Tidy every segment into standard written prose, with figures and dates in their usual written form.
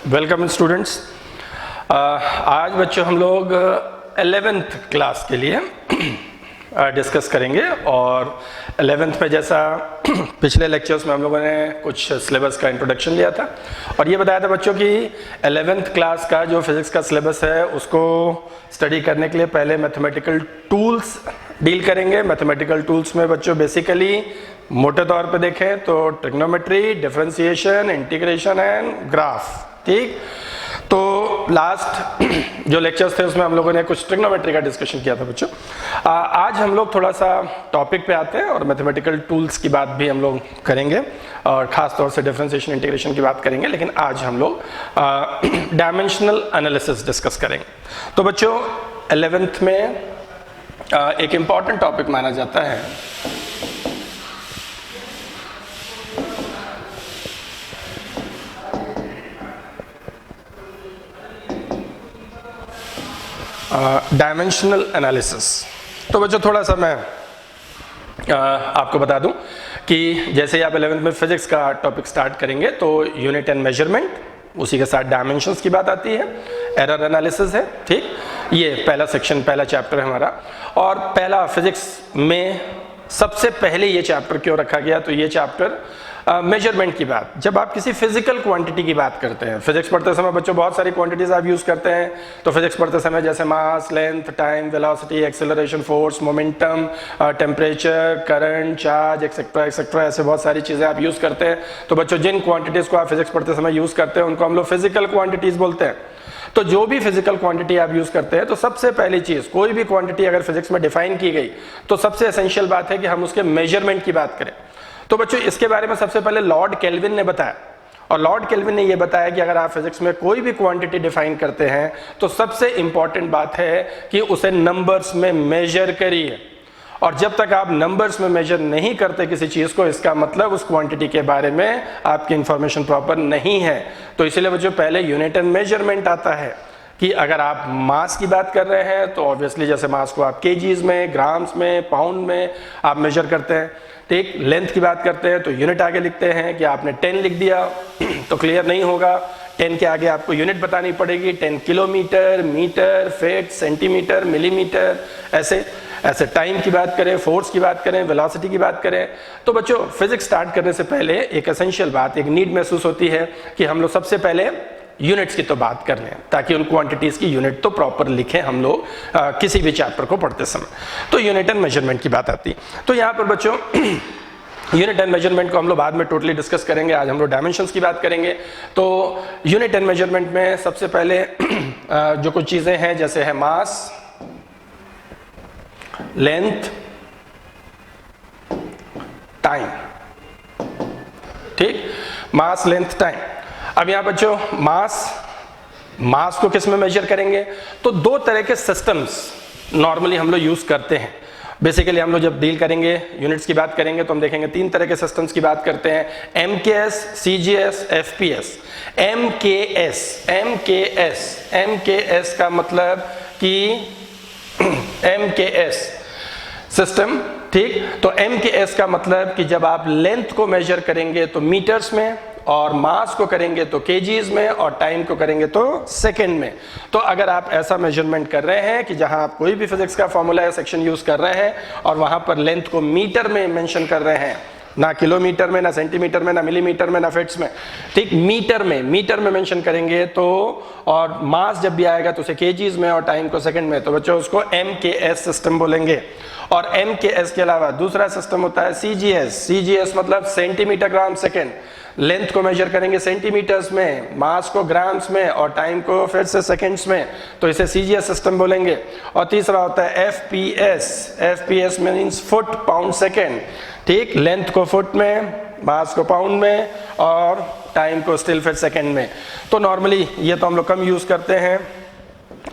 Welcome students. आज बच्चों हम लोग 11th क्लास के लिए डिस्कस करेंगे और 11th में जैसा पिछले लेक्चर्स में हम लोगों ने कुछ सिलेबस का इंट्रोडक्शन लिया था और ये बताया था बच्चों कि 11th क्लास का जो फिज़िक्स का सिलेबस है उसको स्टडी करने के लिए पहले मैथमेटिकल टूल्स डील करेंगे। मैथमेटिकल टूल्स में बच्चों बेसिकली मोटे तौर पे देखें तो trigonometry, differentiation, integration and graph. ठीक, तो लास्ट जो लेक्चर्स थे उसमें हम लोगों ने कुछ ट्रिग्नोमेट्री का डिस्कशन किया था बच्चों। आज हम लोग थोड़ा सा टॉपिक पे आते हैं और मैथमेटिकल टूल्स की बात भी हम लोग करेंगे और ख़ास तौर से डिफरेंशिएशन, इंटीग्रेशन की बात करेंगे, लेकिन आज हम लोग डायमेंशनल एनालिसिस डिस्कस करेंगे। तो बच्चों 11th में एक इम्पॉर्टेंट टॉपिक माना जाता है डायमेंशनल एनालिसिस। तो बच्चों थोड़ा सा मैं आपको बता दूं कि जैसे ही आप 11th में फिजिक्स का टॉपिक स्टार्ट करेंगे तो यूनिट एंड मेजरमेंट, उसी के साथ डायमेंशंस की बात आती है, एरर एनालिसिस है। ठीक, ये पहला सेक्शन, पहला चैप्टर है हमारा। और पहला फिजिक्स में सबसे पहले ये चैप्टर क्यों रखा गया, तो ये चैप्टर मेजरमेंट की बात, जब आप किसी फिजिकल क्वांटिटी की बात करते हैं, फिजिक्स पढ़ते समय बच्चों बहुत सारी क्वांटिटीज आप यूज करते हैं। तो फिजिक्स पढ़ते समय जैसे mass, length, time, velocity, acceleration, force, momentum, temperature, current, charge, etcetera etcetera, ऐसे बहुत सारी चीजें आप यूज करते हैं। तो बच्चों जिन क्वांटिटीज को आप फिजिक्स पढ़ते समय यूज करते हैं उनको हम लोग फिजिकल क्वांटिटीज बोलते हैं। तो जो भी फिजिकल क्वांटिटी आप यूज करते हैं तो सबसे पहली चीज, कोई भी क्वांटिटी अगर फिजिक्स में डिफाइन की गई तो सबसे एसेंशियल बात है कि हम उसके मेजरमेंट की बात करें। तो बच्चों इसके बारे में सबसे पहले लॉर्ड केल्विन ने बताया, और लॉर्ड केल्विन ने यह बताया कि अगर आप फिजिक्स में कोई भी क्वांटिटी डिफाइन करते हैं तो सबसे इंपॉर्टेंट बात है कि उसे नंबर्स में मेजर करिए। और जब तक आप नंबर्स में मेजर नहीं करते किसी चीज को, इसका मतलब उस क्वांटिटी के बारे में आपकी इंफॉर्मेशन प्रॉपर नहीं है। तो इसीलिए बच्चों पहले यूनिट एंड मेजरमेंट आता है कि अगर आप मास की बात कर रहे हैं तो ऑब्वियसली जैसे मास को आप केजीज में, ग्राम्स में, पाउंड में आप मेजर करते हैं। ठीक, लेंथ की बात करते हैं तो यूनिट आगे लिखते हैं कि आपने 10 लिख दिया तो क्लियर नहीं होगा, 10 के आगे आपको यूनिट बतानी पड़ेगी, 10 kilometre, metre, feet, centimetre, millimetre, ऐसे ऐसे। टाइम की बात करें, फोर्स की बात करें, वेलोसिटी की बात करें। तो बच्चों फिजिक्स स्टार्ट करने से पहले एक एसेंशियल बात, एक नीड महसूस होती है कि हम लोग सबसे पहले यूनिट्स की तो बात कर लें ताकि उन क्वांटिटीज की यूनिट तो प्रॉपर लिखें हम लोग किसी भी चैप्टर को पढ़ते समय। तो यूनिट एंड मेजरमेंट की बात आती। तो यहाँ पर बच्चों यूनिट एंड मेजरमेंट को हम लोग बाद में टोटली डिस्कस करेंगे, आज हम लोग डायमेंशंस की बात करेंगे। तो यूनिट एंड मेजरमेंट में सबसे पहले जो कुछ चीजें हैं जैसे है मास, लेंथ, टाइम। ठीक, मास, लेंथ, टाइम। अब यहां बच्चों मास को किस में मेजर करेंगे, तो दो तरह के सिस्टम्स नॉर्मली हम लोग यूज करते हैं। बेसिकली हम लोग जब डील करेंगे, यूनिट्स की बात करेंगे तो हम देखेंगे तीन तरह के सिस्टम्स की बात करते हैं, MKS, CGS, FPS। MKS का मतलब कि MKS सिस्टम। ठीक, तो MKS का मतलब कि जब आप लेंथ को मेजर करेंगे तो मीटर्स में, और मास को करेंगे तो केजीज में, और टाइम को करेंगे तो सेकंड में। तो अगर आप ऐसा मेजरमेंट कर रहे हैं कि जहां आप कोई भी फिजिक्स का फॉर्मूला या सेक्शन यूज कर रहे हैं और वहां पर लेंथ को मीटर में मेंशन कर रहे हैं, ना किलोमीटर में, ना सेंटीमीटर में, ना मिलीमीटर में, ना फीट्स में, ठीक, मीटर में मेंशन करेंगे तो, और मास जब भी आएगा तो उसे केजीज में और टाइम को सेकंड में, तो बच्चों उसको MKS सिस्टम बोलेंगे। और MKS के अलावा दूसरा सिस्टम होता है CGS मतलब सेंटीमीटर ग्राम सेकंड। लेंथ को मेजर करेंगे सेंटीमीटर्स में, मास को ग्राम्स में, और टाइम को फिर से सेकंड्स में, तो इसे CGS सिस्टम बोलेंगे। और तीसरा होता है FPS means foot pound second. ठीक, लेंथ को फुट में, मास को पाउंड में, और टाइम को स्टिल फिट सेकंड में। तो नॉर्मली ये तो हम लोग कम यूज करते हैं,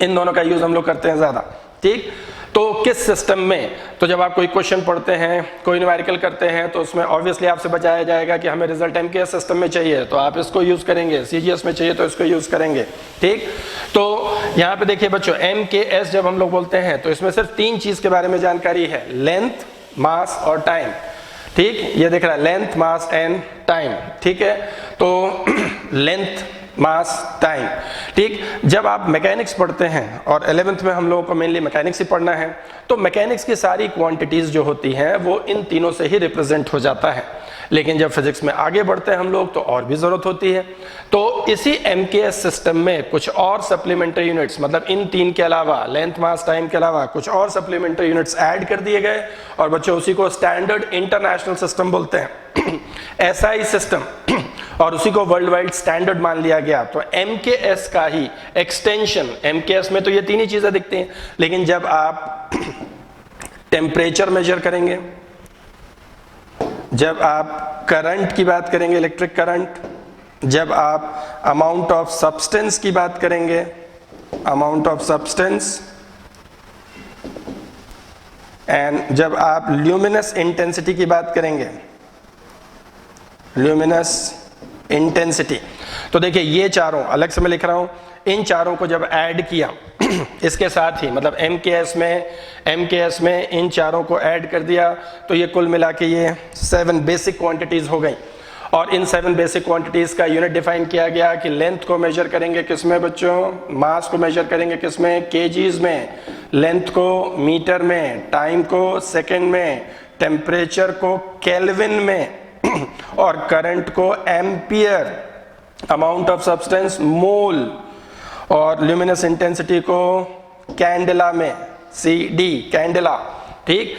इन दोनों का यूज हम लोग करते हैं ज्यादा। ठीक, तो किस सिस्टम में, तो जब आप कोई क्वेश्चन पढ़ते हैं, कोई न्यूमेरिकल करते हैं, तो उसमें ऑब्वियसली आपसे बताया जाएगा कि हमें रिजल्ट MKS सिस्टम में चाहिए तो आप इसको यूज करेंगे, CGS में चाहिए तो इसको यूज करेंगे। ठीक, तो यहाँ पे देखिए बच्चों MKS जब हम लोग बोलते हैं तो इसमें सिर्फ तीन चीज के बारे में जानकारी है, लेंथ, मास और टाइम। ठीक, ये दिख रहा है लेंथ, मास एंड टाइम। ठीक है, तो लेंथ मास टाइम। ठीक, जब आप मैकेनिक्स पढ़ते हैं और 11th में हम लोगों को मेनली मैकेनिक्स ही पढ़ना है, तो मैकेनिक्स की सारी क्वांटिटीज जो होती हैं वो इन तीनों से ही रिप्रेजेंट हो जाता है। लेकिन जब फिजिक्स में आगे बढ़ते हैं हम लोग तो और भी जरूरत होती है। तो इसी एमकेएस सिस्टम में कुछ और सप्लीमेंट्री यूनिट्स, मतलब इन तीन के अलावा, लेंथ मास टाइम के अलावा कुछ और सप्लीमेंट्री यूनिट्स ऐड कर दिए गए और बच्चों उसी को स्टैंडर्ड इंटरनेशनल सिस्टम बोलते हैं, एसआई सिस्टम, और उसी को वर्ल्ड वाइड स्टैंडर्ड मान लिया गया। तो एमकेएस का ही एक्सटेंशन, एमकेएस में तो ये तीन ही चीजें दिखती हैं, लेकिन जब आप टेम्परेचर मेजर करेंगे, जब आप करंट की बात करेंगे, इलेक्ट्रिक करंट, जब आप अमाउंट ऑफ सब्सटेंस की बात करेंगे, अमाउंट ऑफ सब्सटेंस, एंड जब आप ल्यूमिनस इंटेंसिटी की बात करेंगे, ल्यूमिनस इंटेंसिटी, तो देखिए ये चारों अलग से मैं लिख रहा हूं, इन चारों को जब ऐड किया इसके साथ ही, मतलब एमकेएस में इन चारों को ऐड कर दिया तो ये कुल मिला के ये 7 बेसिक क्वांटिटीज हो गई। और इन 7 बेसिक क्वांटिटीज का यूनिट डिफाइन किया गया कि लेंथ को मेजर करेंगे किसमें बच्चों, मास को मेजर करेंगे किसमें, केजीज में, लेंथ को मीटर में, टाइम को सेकेंड में, टेम्परेचर को केल्विन में और करंट को एम्पियर, अमाउंट ऑफ सब्सटेंस मोल, और ल्यूमिनस इंटेंसिटी को कैंडेला में, CD कैंडेला। ठीक,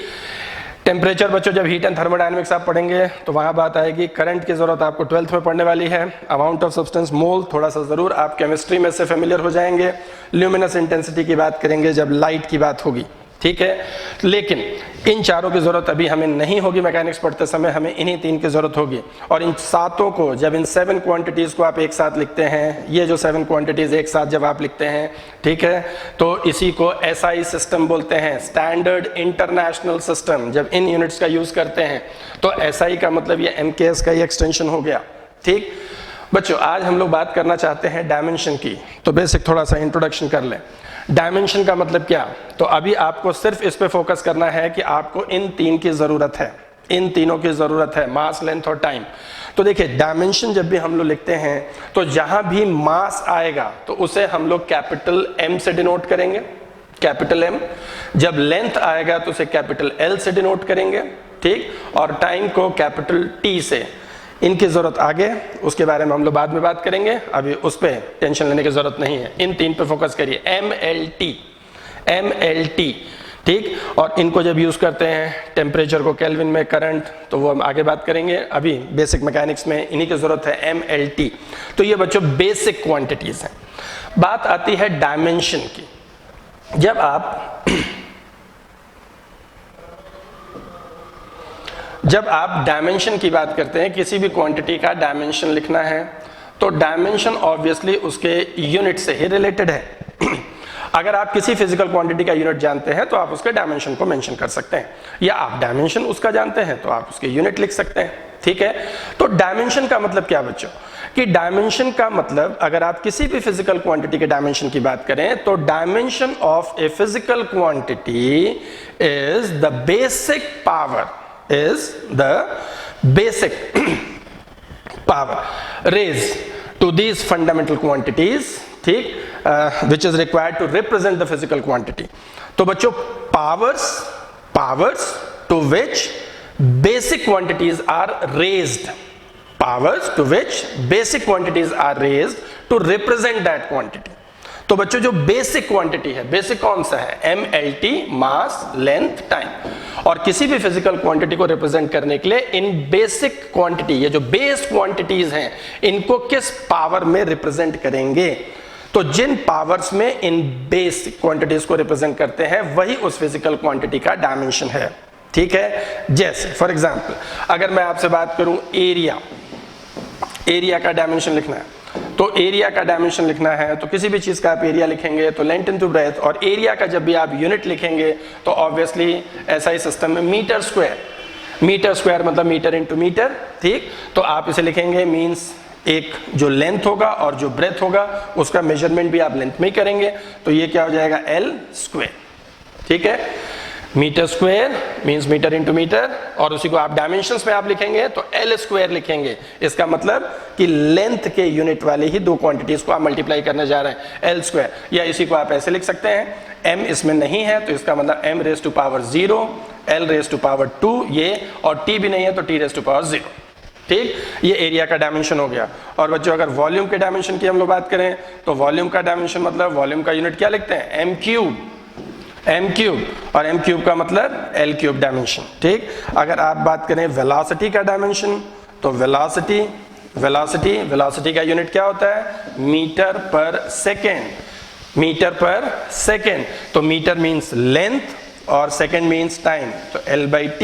टेम्परेचर बच्चों जब हीट एंड थर्मोडायनेमिक्स आप पढ़ेंगे तो वहां बात आएगी, करंट की जरूरत आपको 12th में पढ़ने वाली है, अमाउंट ऑफ सब्सटेंस मोल थोड़ा सा जरूर आप केमिस्ट्री में से फेमिलियर हो जाएंगे, ल्यूमिनस इंटेंसिटी की बात करेंगे जब लाइट की बात होगी। ठीक है, लेकिन इन चारों की जरूरत अभी हमें नहीं होगी मैकेनिक्स पढ़ते समय, हमें इन्हीं तीन की जरूरत होगी। और इन सातों को जब इन 7 क्वांटिटीज को आप एक साथ लिखते हैं, ये जो 7 क्वांटिटीज एक साथ जब आप लिखते हैं, ठीक है, तो इसी को एसआई सिस्टम बोलते हैं, स्टैंडर्ड इंटरनेशनल सिस्टम। जब इन यूनिट्स का यूज करते हैं तो एसआई का मतलब ये एमकेएस का ही एक्सटेंशन हो गया। ठीक बच्चों, आज हम लोग बात करना चाहते हैं डायमेंशन की, तो बेसिक थोड़ा सा इंट्रोडक्शन कर लें। डायमेंशन का मतलब क्या, तो अभी आपको सिर्फ इस पे फोकस करना है कि आपको इन तीन की जरूरत है, इन तीनों की जरूरत है, मास, लेंथ और टाइम। तो देखिए डायमेंशन जब भी हम लोग लिखते हैं तो जहां भी मास आएगा तो उसे हम लोग कैपिटल एम से डिनोट करेंगे, कैपिटल एम। जब लेंथ आएगा तो उसे कैपिटल एल से डिनोट करेंगे, ठीक, और टाइम को कैपिटल टी से। इनकी जरूरत आगे, उसके बारे में हम लोग बाद में बात करेंगे, अभी उस पर टेंशन लेने की जरूरत नहीं है। इन तीन पे फोकस करिए, MLT, ठीक। और इनको जब यूज करते हैं, टेम्परेचर को केल्विन में, करंट, तो वो हम आगे बात करेंगे। अभी बेसिक मैकेनिक्स में इन्हीं की जरूरत है, MLT। तो ये बच्चों बेसिक क्वांटिटीज हैं। बात आती है डायमेंशन की। जब आप डायमेंशन की बात करते हैं, किसी भी क्वांटिटी का डायमेंशन लिखना है, तो डायमेंशन ऑब्वियसली उसके यूनिट से ही रिलेटेड है। अगर आप किसी फिजिकल क्वांटिटी का यूनिट जानते हैं तो आप उसके डायमेंशन को मेंशन कर सकते हैं, या आप डायमेंशन उसका जानते हैं तो आप उसके यूनिट लिख सकते हैं, ठीक है। तो डायमेंशन का मतलब क्या बच्चों, कि डायमेंशन का मतलब, अगर आप किसी भी फिजिकल क्वांटिटी के डायमेंशन की बात करें तो dimension of a physical quantity is the basic power, is the basic power raised to these fundamental quantities, ठीक, which is required to represent the physical quantity। तो बच्चों powers to which basic quantities are raised, powers to which basic quantities are raised to represent that quantity। तो बच्चों जो basic quantity है, basic कौन सा है, MLT, मास, लेंथ, टाइम। और किसी भी फिजिकल क्वांटिटी को रिप्रेजेंट करने के लिए इन बेसिक क्वांटिटी, ये जो बेस क्वांटिटीज हैं, इनको किस पावर में रिप्रेजेंट करेंगे, तो जिन पावर्स में इन बेसिक क्वांटिटीज को रिप्रेजेंट करते हैं वही उस फिजिकल क्वांटिटी का डायमेंशन है, ठीक है। जैसे फॉर एग्जांपल अगर मैं आपसे बात करूं एरिया का डायमेंशन लिखना है, तो एरिया का डायमेंशन लिखना है तो किसी भी चीज का आप एरिया लिखेंगे तो लेंथ इनटू ब्रेथ, और एरिया का जब भी आप यूनिट लिखेंगे तो ऑब्वियसली ऐसा ही सिस्टम में मीटर स्क्वायर मतलब मीटर इनटू मीटर, ठीक। तो आप इसे लिखेंगे मींस एक जो लेंथ होगा और जो ब्रेथ होगा उसका मेजरमेंट भी आप लेंथ में ही करेंगे, तो ये क्या हो जाएगा, L स्क्वायर, ठीक है। Metre square means metre into metre, और उसी को आप डायमेंशंस में आप लिखेंगे तो एल स्क्वायर लिखेंगे। इसका मतलब कि लेंथ के यूनिट वाले ही दो क्वांटिटीज को आप मल्टीप्लाई करने जा रहे हैं, एल स्क्वायर। या इसी को आप ऐसे लिख सकते हैं, m इसमें नहीं है तो इसका मतलब m raise to power 0, l raise to power 2 ये, और t भी नहीं है तो t रेज टू पावर 0। ठीक, ये एरिया का डायमेंशन हो गया। और बच्चों अगर वॉल्यूम के डायमेंशन की हम लोग बात करें तो वॉल्यूम का डायमेंशन मतलब वॉल्यूम का यूनिट क्या लिखते हैं, m क्यूब, और m क्यूब का मतलब l क्यूब डायमेंशन। ठीक, अगर आप बात करें वेलोसिटी का डायमेंशन तो वेलोसिटी का यूनिट क्या होता है, मीटर पर सेकेंड। तो मीटर मीन्स लेंथ और सेकेंड मीन्स टाइम, तो L/T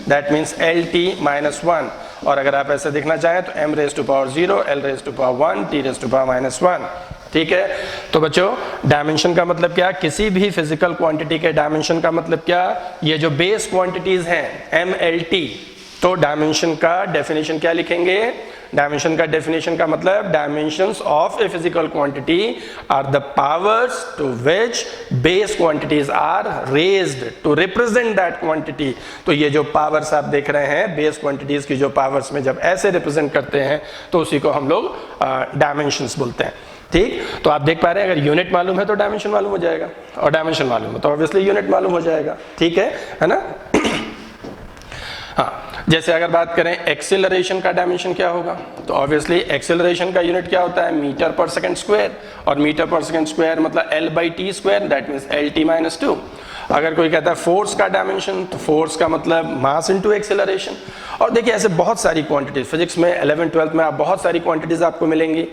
दैट मीन्स LT - 1। और अगर आप ऐसे देखना चाहें तो m raise to power 0, l raise to power 1, t raise to power -1। ठीक है, तो बच्चों डायमेंशन का मतलब क्या, किसी भी फिजिकल क्वांटिटी के डायमेंशन का मतलब क्या, ये जो बेस क्वांटिटीज हैं MLT, तो डायमेंशन का डेफिनेशन क्या लिखेंगे, डायमेंशन का डेफिनेशन का मतलब dimensions of a physical quantity are the powers to which base quantities are raised to represent that quantity. तो ये जो पावर्स आप देख रहे हैं बेस क्वांटिटीज की जो पावर्स में जब ऐसे रिप्रेजेंट करते हैं तो उसी को हम लोग डायमेंशंस बोलते हैं। ठीक, तो आप देख पा रहे हैं अगर यूनिट मालूम है तो डायमेंशन मालूम हो जाएगा, और डायमेंशन मालूम है तो ऑब्वियसली यूनिट मालूम हो जाएगा। ठीक है ना। हाँ, जैसे अगर बात करें एक्सेलरेशन का डायमेंशन क्या होगा, तो ऑब्वियसली एक्सेलरेशन का यूनिट क्या होता है, मीटर पर सेकंड स्क्वायर, और मीटर पर सेकंड स्क्वायर मतलब L/T square that means LT - 2। अगर कोई कहता है फोर्स का डायमेंशन, तो फोर्स का मतलब मास इनटू एक्सेलरेशन। और देखिए ऐसे बहुत सारी क्वांटिटीज फिजिक्स में 11th-12th में आप बहुत सारी क्वांटिटीज आपको मिलेंगी,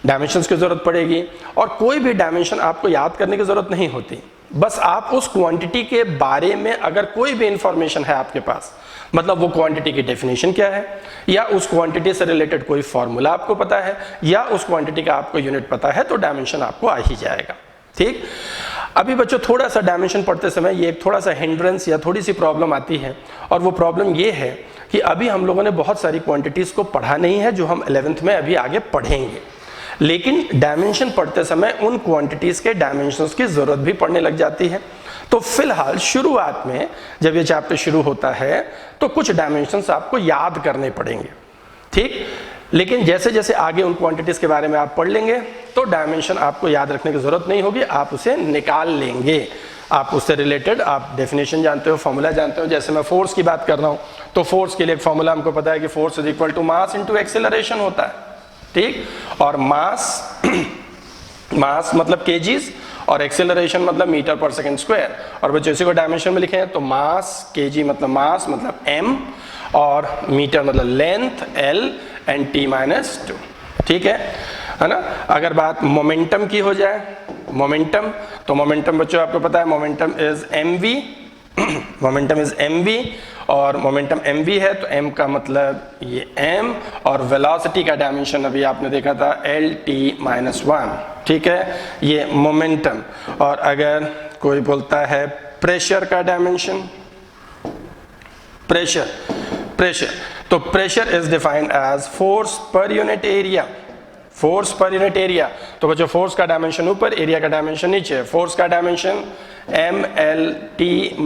डायमेंशंस की जरूरत पड़ेगी, और कोई भी डायमेंशन आपको याद करने की जरूरत नहीं होती, बस आप उस क्वांटिटी के बारे में अगर कोई भी इंफॉर्मेशन है आपके पास, मतलब वो क्वांटिटी की डेफिनेशन क्या है, या उस क्वांटिटी से रिलेटेड कोई फॉर्मूला आपको पता है, या उस क्वांटिटी का आपको यूनिट पता है, तो डायमेंशन आपको आ ही जाएगा। ठीक, अभी बच्चों थोड़ा सा डायमेंशन पढ़ते समय ये एक थोड़ा सा हिंड्रेंस या थोड़ी सी प्रॉब्लम आती है, और वो प्रॉब्लम ये है कि अभी हम लोगों ने बहुत सारी क्वांटिटीज को पढ़ा नहीं है जो हम 11th में अभी आगे पढ़ेंगे, लेकिन डायमेंशन पढ़ते समय उन क्वांटिटीज के डायमेंशंस की जरूरत भी पड़ने लग जाती है। तो फिलहाल शुरुआत में जब ये चैप्टर शुरू होता है तो कुछ डायमेंशंस आपको याद करने पड़ेंगे। ठीक, लेकिन जैसे जैसे आगे उन क्वांटिटीज के बारे में आप पढ़ लेंगे तो डायमेंशन आपको याद रखने की जरूरत नहीं होगी, आप उसे निकाल लेंगे, आप उससे रिलेटेड आप डेफिनेशन जानते हो, फॉर्मूला जानते हो। जैसे मैं फोर्स की बात कर रहा हूँ तो फोर्स के लिए एक फॉर्मूला हमको पता है कि force is equal to mass into acceleration होता है। ठीक, और मास मतलब केजीज, और एक्सेलरेशन मतलब मीटर पर सेकंड स्क्वायर। और बच्चों इसी को डायमेंशन में लिखे हैं तो मास, केजी मतलब मास मतलब m, और मीटर मतलब लेंथ L, एंड T - 2। ठीक है ना। अगर बात मोमेंटम की हो जाए, मोमेंटम, तो मोमेंटम बच्चों आपको पता है momentum is mv, momentum is mv, और मोमेंटम mv है तो m का मतलब ये m, और वेलोसिटी का डायमेंशन अभी आपने देखा था LT - 1। ठीक है, ये मोमेंटम। और अगर कोई बोलता है प्रेशर का डायमेंशन, प्रेशर, तो pressure is defined as force per unit area, force per unit area. तो बच्चों फोर्स का डायमेंशन ऊपर, एरिया का डायमेंशन नीचे। फोर्स का डायमेंशन MLT -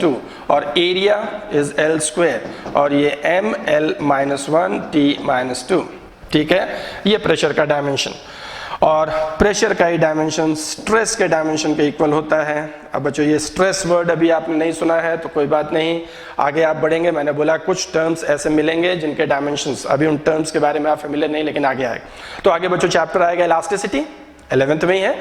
2, और एरिया इज L स्क्वायर, और ये ML - 1 T - 2। ठीक है, ये प्रेशर का डायमेंशन। और प्रेशर का ही डायमेंशन स्ट्रेस के डायमेंशन के इक्वल होता है। अब बच्चों ये स्ट्रेस वर्ड अभी आपने नहीं सुना है तो कोई बात नहीं, आगे आप बढ़ेंगे, मैंने बोला कुछ टर्म्स ऐसे मिलेंगे जिनके डायमेंशंस अभी उन टर्म्स के बारे में आप फेमिलियर नहीं, लेकिन आगे आएगा। तो आगे बच्चों चैप्टर आएगा इलास्टिसिटी, 11th में ही है,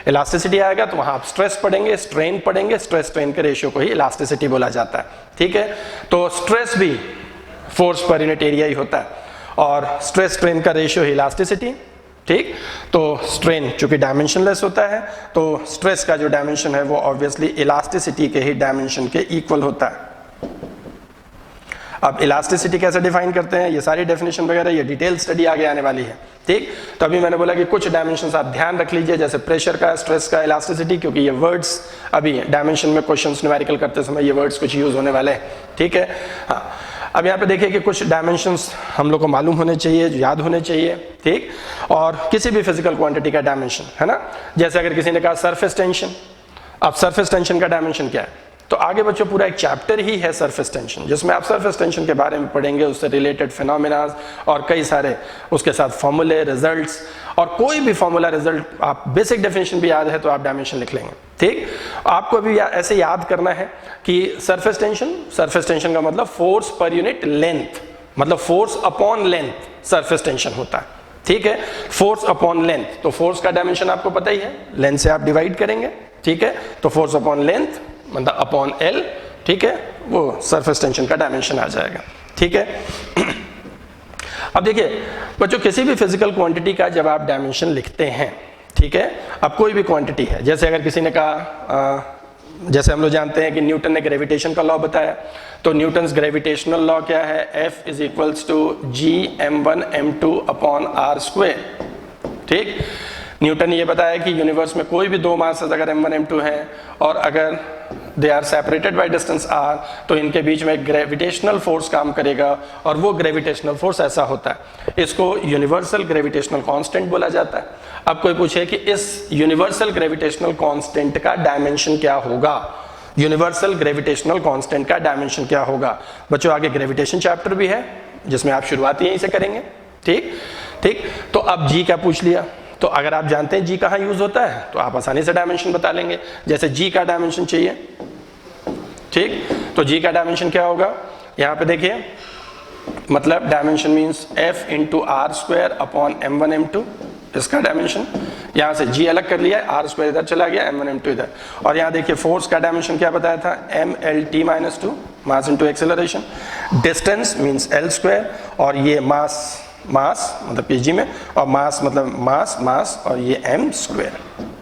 इलास्टिसिटी आएगा तो वहां आप स्ट्रेस पढ़ेंगे, स्ट्रेन पढ़ेंगे, स्ट्रेस स्ट्रेन के रेशियो को ही इलास्टिसिटी बोला जाता है। ठीक है, तो स्ट्रेस भी फोर्स पर यूनिट एरिया ही होता है, और स्ट्रेस स्ट्रेन का रेशियो ही इलास्टिसिटी। ठीक, तो स्ट्रेन चूंकि डायमेंशनलेस होता है तो स्ट्रेस का जो डायमेंशन है वो ऑब्वियसली इलास्टिसिटी के ही डायमेंशन के इक्वल होता है। अब इलास्टिसिटी कैसे डिफाइन करते हैं, ये सारी डेफिनेशन वगैरह ये डिटेल स्टडी आगे आने वाली है। ठीक, तो अभी मैंने बोला कि कुछ डायमेंशंस आप ध्यान रख लीजिए, जैसे प्रेशर का, स्ट्रेस का, इलास्टिसिटी, क्योंकि ये वर्ड्स अभी डायमेंशन में क्वेश्चंस न्यूमेरिकल करते समय ये वर्ड्स कुछ यूज होने वाले हैं। ठीक है, हाँ, अब यहाँ पे देखिए कि कुछ डायमेंशंस हम लोग को मालूम होने चाहिए, याद होने चाहिए। ठीक, और किसी भी फिजिकल क्वांटिटी का डायमेंशन है ना, जैसे अगर किसी ने कहा सरफेस टेंशन, अब सरफेस टेंशन का डायमेंशन क्या है, तो आगे बच्चों पूरा एक चैप्टर ही है सरफेस टेंशन, जिसमें आप सरफेस टेंशन के बारे में पढ़ेंगे, उससे रिलेटेड फिनोमेना और कई सारे उसके साथ फॉर्मूले, रिजल्ट्स, और कोई भी फॉर्मूला रिजल्ट आप बेसिक डेफिनेशन भी याद है तो आप डायमेंशन लिख लेंगे। ठीक, आपको अभी ऐसे याद करना है कि सरफेस टेंशन का मतलब फोर्स पर यूनिट लेंथ, मतलब force upon length surface tension होता है। ठीक है, फोर्स अपॉन लेंथ, तो फोर्स का डायमेंशन आपको पता ही है, लेंथ से आप डिवाइड करेंगे। ठीक है, तो फोर्स अपॉन लेंथ मतलब अपॉन एल, ठीक है, वो सरफेस टेंशन का डायमेंशन आ जाएगा। ठीक है, अब देखिए बच्चों, किसी भी फिजिकल क्वांटिटी का जब आप डायमेंशन लिखते हैं, ठीक है, अब कोई भी क्वांटिटी है, जैसे अगर किसी ने कहा, जैसे हम लोग जानते हैं कि न्यूटन ने ग्रेविटेशन का लॉ बताया, तो न्यूटन्स ग्रेविटेशनल लॉ क्या है, F is equals to G m1 m2 upon R square. ठीक, न्यूटन ने ये बताया कि यूनिवर्स में कोई भी दो मासेस अगर m1 m2 हैं और अगर they are separated by distance r, तो इनके बीच में ग्रेविटेशनल फोर्स काम करेगा, और वो ग्रेविटेशनल फोर्स ऐसा होता है, इसको यूनिवर्सल ग्रेविटेशनल कांस्टेंट बोला जाता है। अब कोई पूछे कि इस यूनिवर्सल ग्रेविटेशनल कांस्टेंट का डायमेंशन क्या होगा, यूनिवर्सल ग्रेविटेशनल कांस्टेंट का डायमेंशन क्या होगा। बच्चों आगे ग्रेविटेशन चैप्टर भी है जिसमें आप शुरुआत यहीं से करेंगे। ठीक ठीक, तो अब जी क्या पूछ लिया, तो अगर आप जानते हैं जी कहाँ यूज होता है तो आप आसानी से डायमेंशन बता लेंगे। जैसे जी का डायमेंशन चाहिए, ठीक, तो जी का डायमेंशन क्या होगा, यहाँ पे देखिए, मतलब dimension means f into R square upon m1 m2, इसका डायमेंशन, यहाँ से g अलग कर लिया है, आर स्क्वायर इधर चला गया, m1 m2 इधर, और यहाँ देखिए फोर्स का डायमेंशन क्या बताया था, mlt minus 2, mass into acceleration, distance means l square, और ये मास मतलब kg में, और मास मतलब मास और ये m स्क्वायर।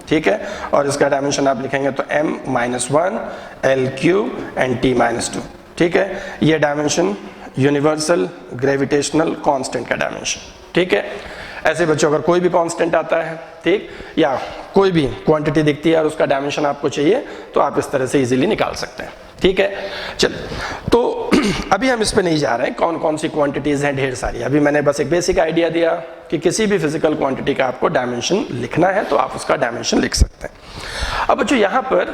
ठीक है, और इसका डायमेंशन आप लिखेंगे तो m minus 1 l cube and t minus 2। ठीक है, ये डायमेंशन यूनिवर्सल ग्रेविटेशनल कांस्टेंट का डायमेंशन। ठीक है, ऐसे बच्चों अगर कोई भी कांस्टेंट आता है, ठीक, या कोई भी क्वांटिटी दिखती है और उसका डायमेंशन आपको चाहिए, तो आप इस तरह से इजीली निकाल सकते हैं। ठीक है, चलिए, तो अभी हम इस पे नहीं जा रहे हैं, कौन कौन सी क्वांटिटीज हैं, ढेर सारी। अभी मैंने बस एक बेसिक आइडिया दिया कि किसी भी फिजिकल क्वांटिटी का आपको डायमेंशन लिखना है तो आप उसका डायमेंशन लिख सकते हैं। अब बच्चों यहाँ पर,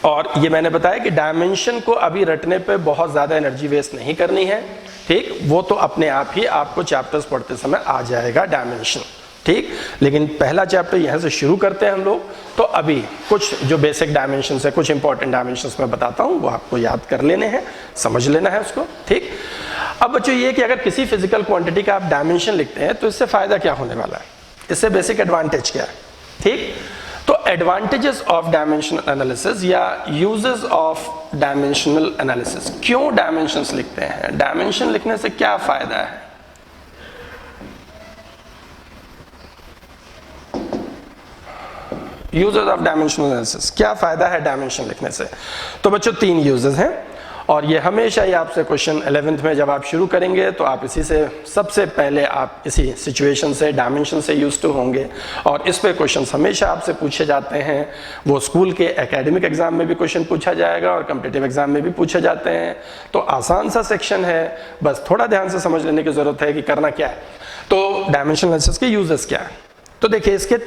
और ये मैंने बताया कि डायमेंशन को अभी रटने पे बहुत ज़्यादा एनर्जी वेस्ट नहीं करनी है। ठीक, वो तो अपने आप ही आपको चैप्टर्स पढ़ते समय आ जाएगा डायमेंशन। ठीक, लेकिन पहला चैप्टर यहाँ से शुरू करते हैं हम लोग, तो अभी कुछ जो बेसिक डायमेंशन है, कुछ इंपॉर्टेंट डायमेंशन मैं बताता हूँ, वो आपको याद कर लेने हैं, समझ लेना है उसको। ठीक, अब बच्चों ये कि अगर किसी फिजिकल क्वांटिटी का आप डायमेंशन लिखते हैं तो इससे फायदा क्या होने वाला है, इससे बेसिक एडवांटेज क्या है। ठीक, तो एडवांटेजेस ऑफ डायमेंशनल एनालिसिस या यूजेस ऑफ डायमेंशनल एनालिसिस, क्यों डायमेंशंस लिखते हैं, डायमेंशन लिखने से क्या फायदा है। यूजेस ऑफ डायमेंशनल एनालिसिस, क्या फायदा है डायमेंशन लिखने से। तो बच्चों 3 यूजेस हैं, और ये हमेशा ही आपसे क्वेश्चन 11th में जब आप शुरू करेंगे तो आप इसी से सबसे पहले आप इसी सिचुएशन से, डायमेंशन से यूज्ड टू होंगे, और इस पे क्वेश्चंस हमेशा आपसे पूछे जाते हैं। वो स्कूल के एकेडमिक एग्जाम में भी क्वेश्चन पूछा जाएगा और कॉम्पिटिटिव एग्जाम में भी पूछे जाते हैं। तो आसान सा सेक्शन है, बस थोड़ा ध्यान से समझ लेने की जरूरत है कि करना क्या है। तो डायमेंशनल एनालिसिस के यूजेस क्या है, तो देखिए इसके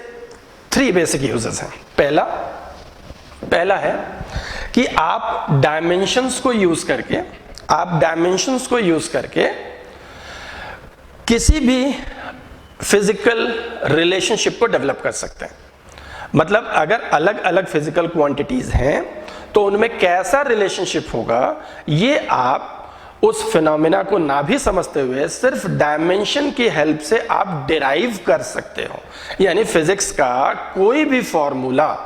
3 बेसिक यूजेस हैं। पहला है कि आप डायमेंशंस को यूज करके किसी भी फिजिकल रिलेशनशिप को डेवलप कर सकते हैं। मतलब अगर अलग अलग फिजिकल क्वांटिटीज हैं तो उनमें कैसा रिलेशनशिप होगा, ये आप उस फिनोमेना को ना भी समझते हुए सिर्फ डायमेंशन की हेल्प से आप डिराइव कर सकते हो। यानी फिजिक्स का कोई भी फॉर्मूला,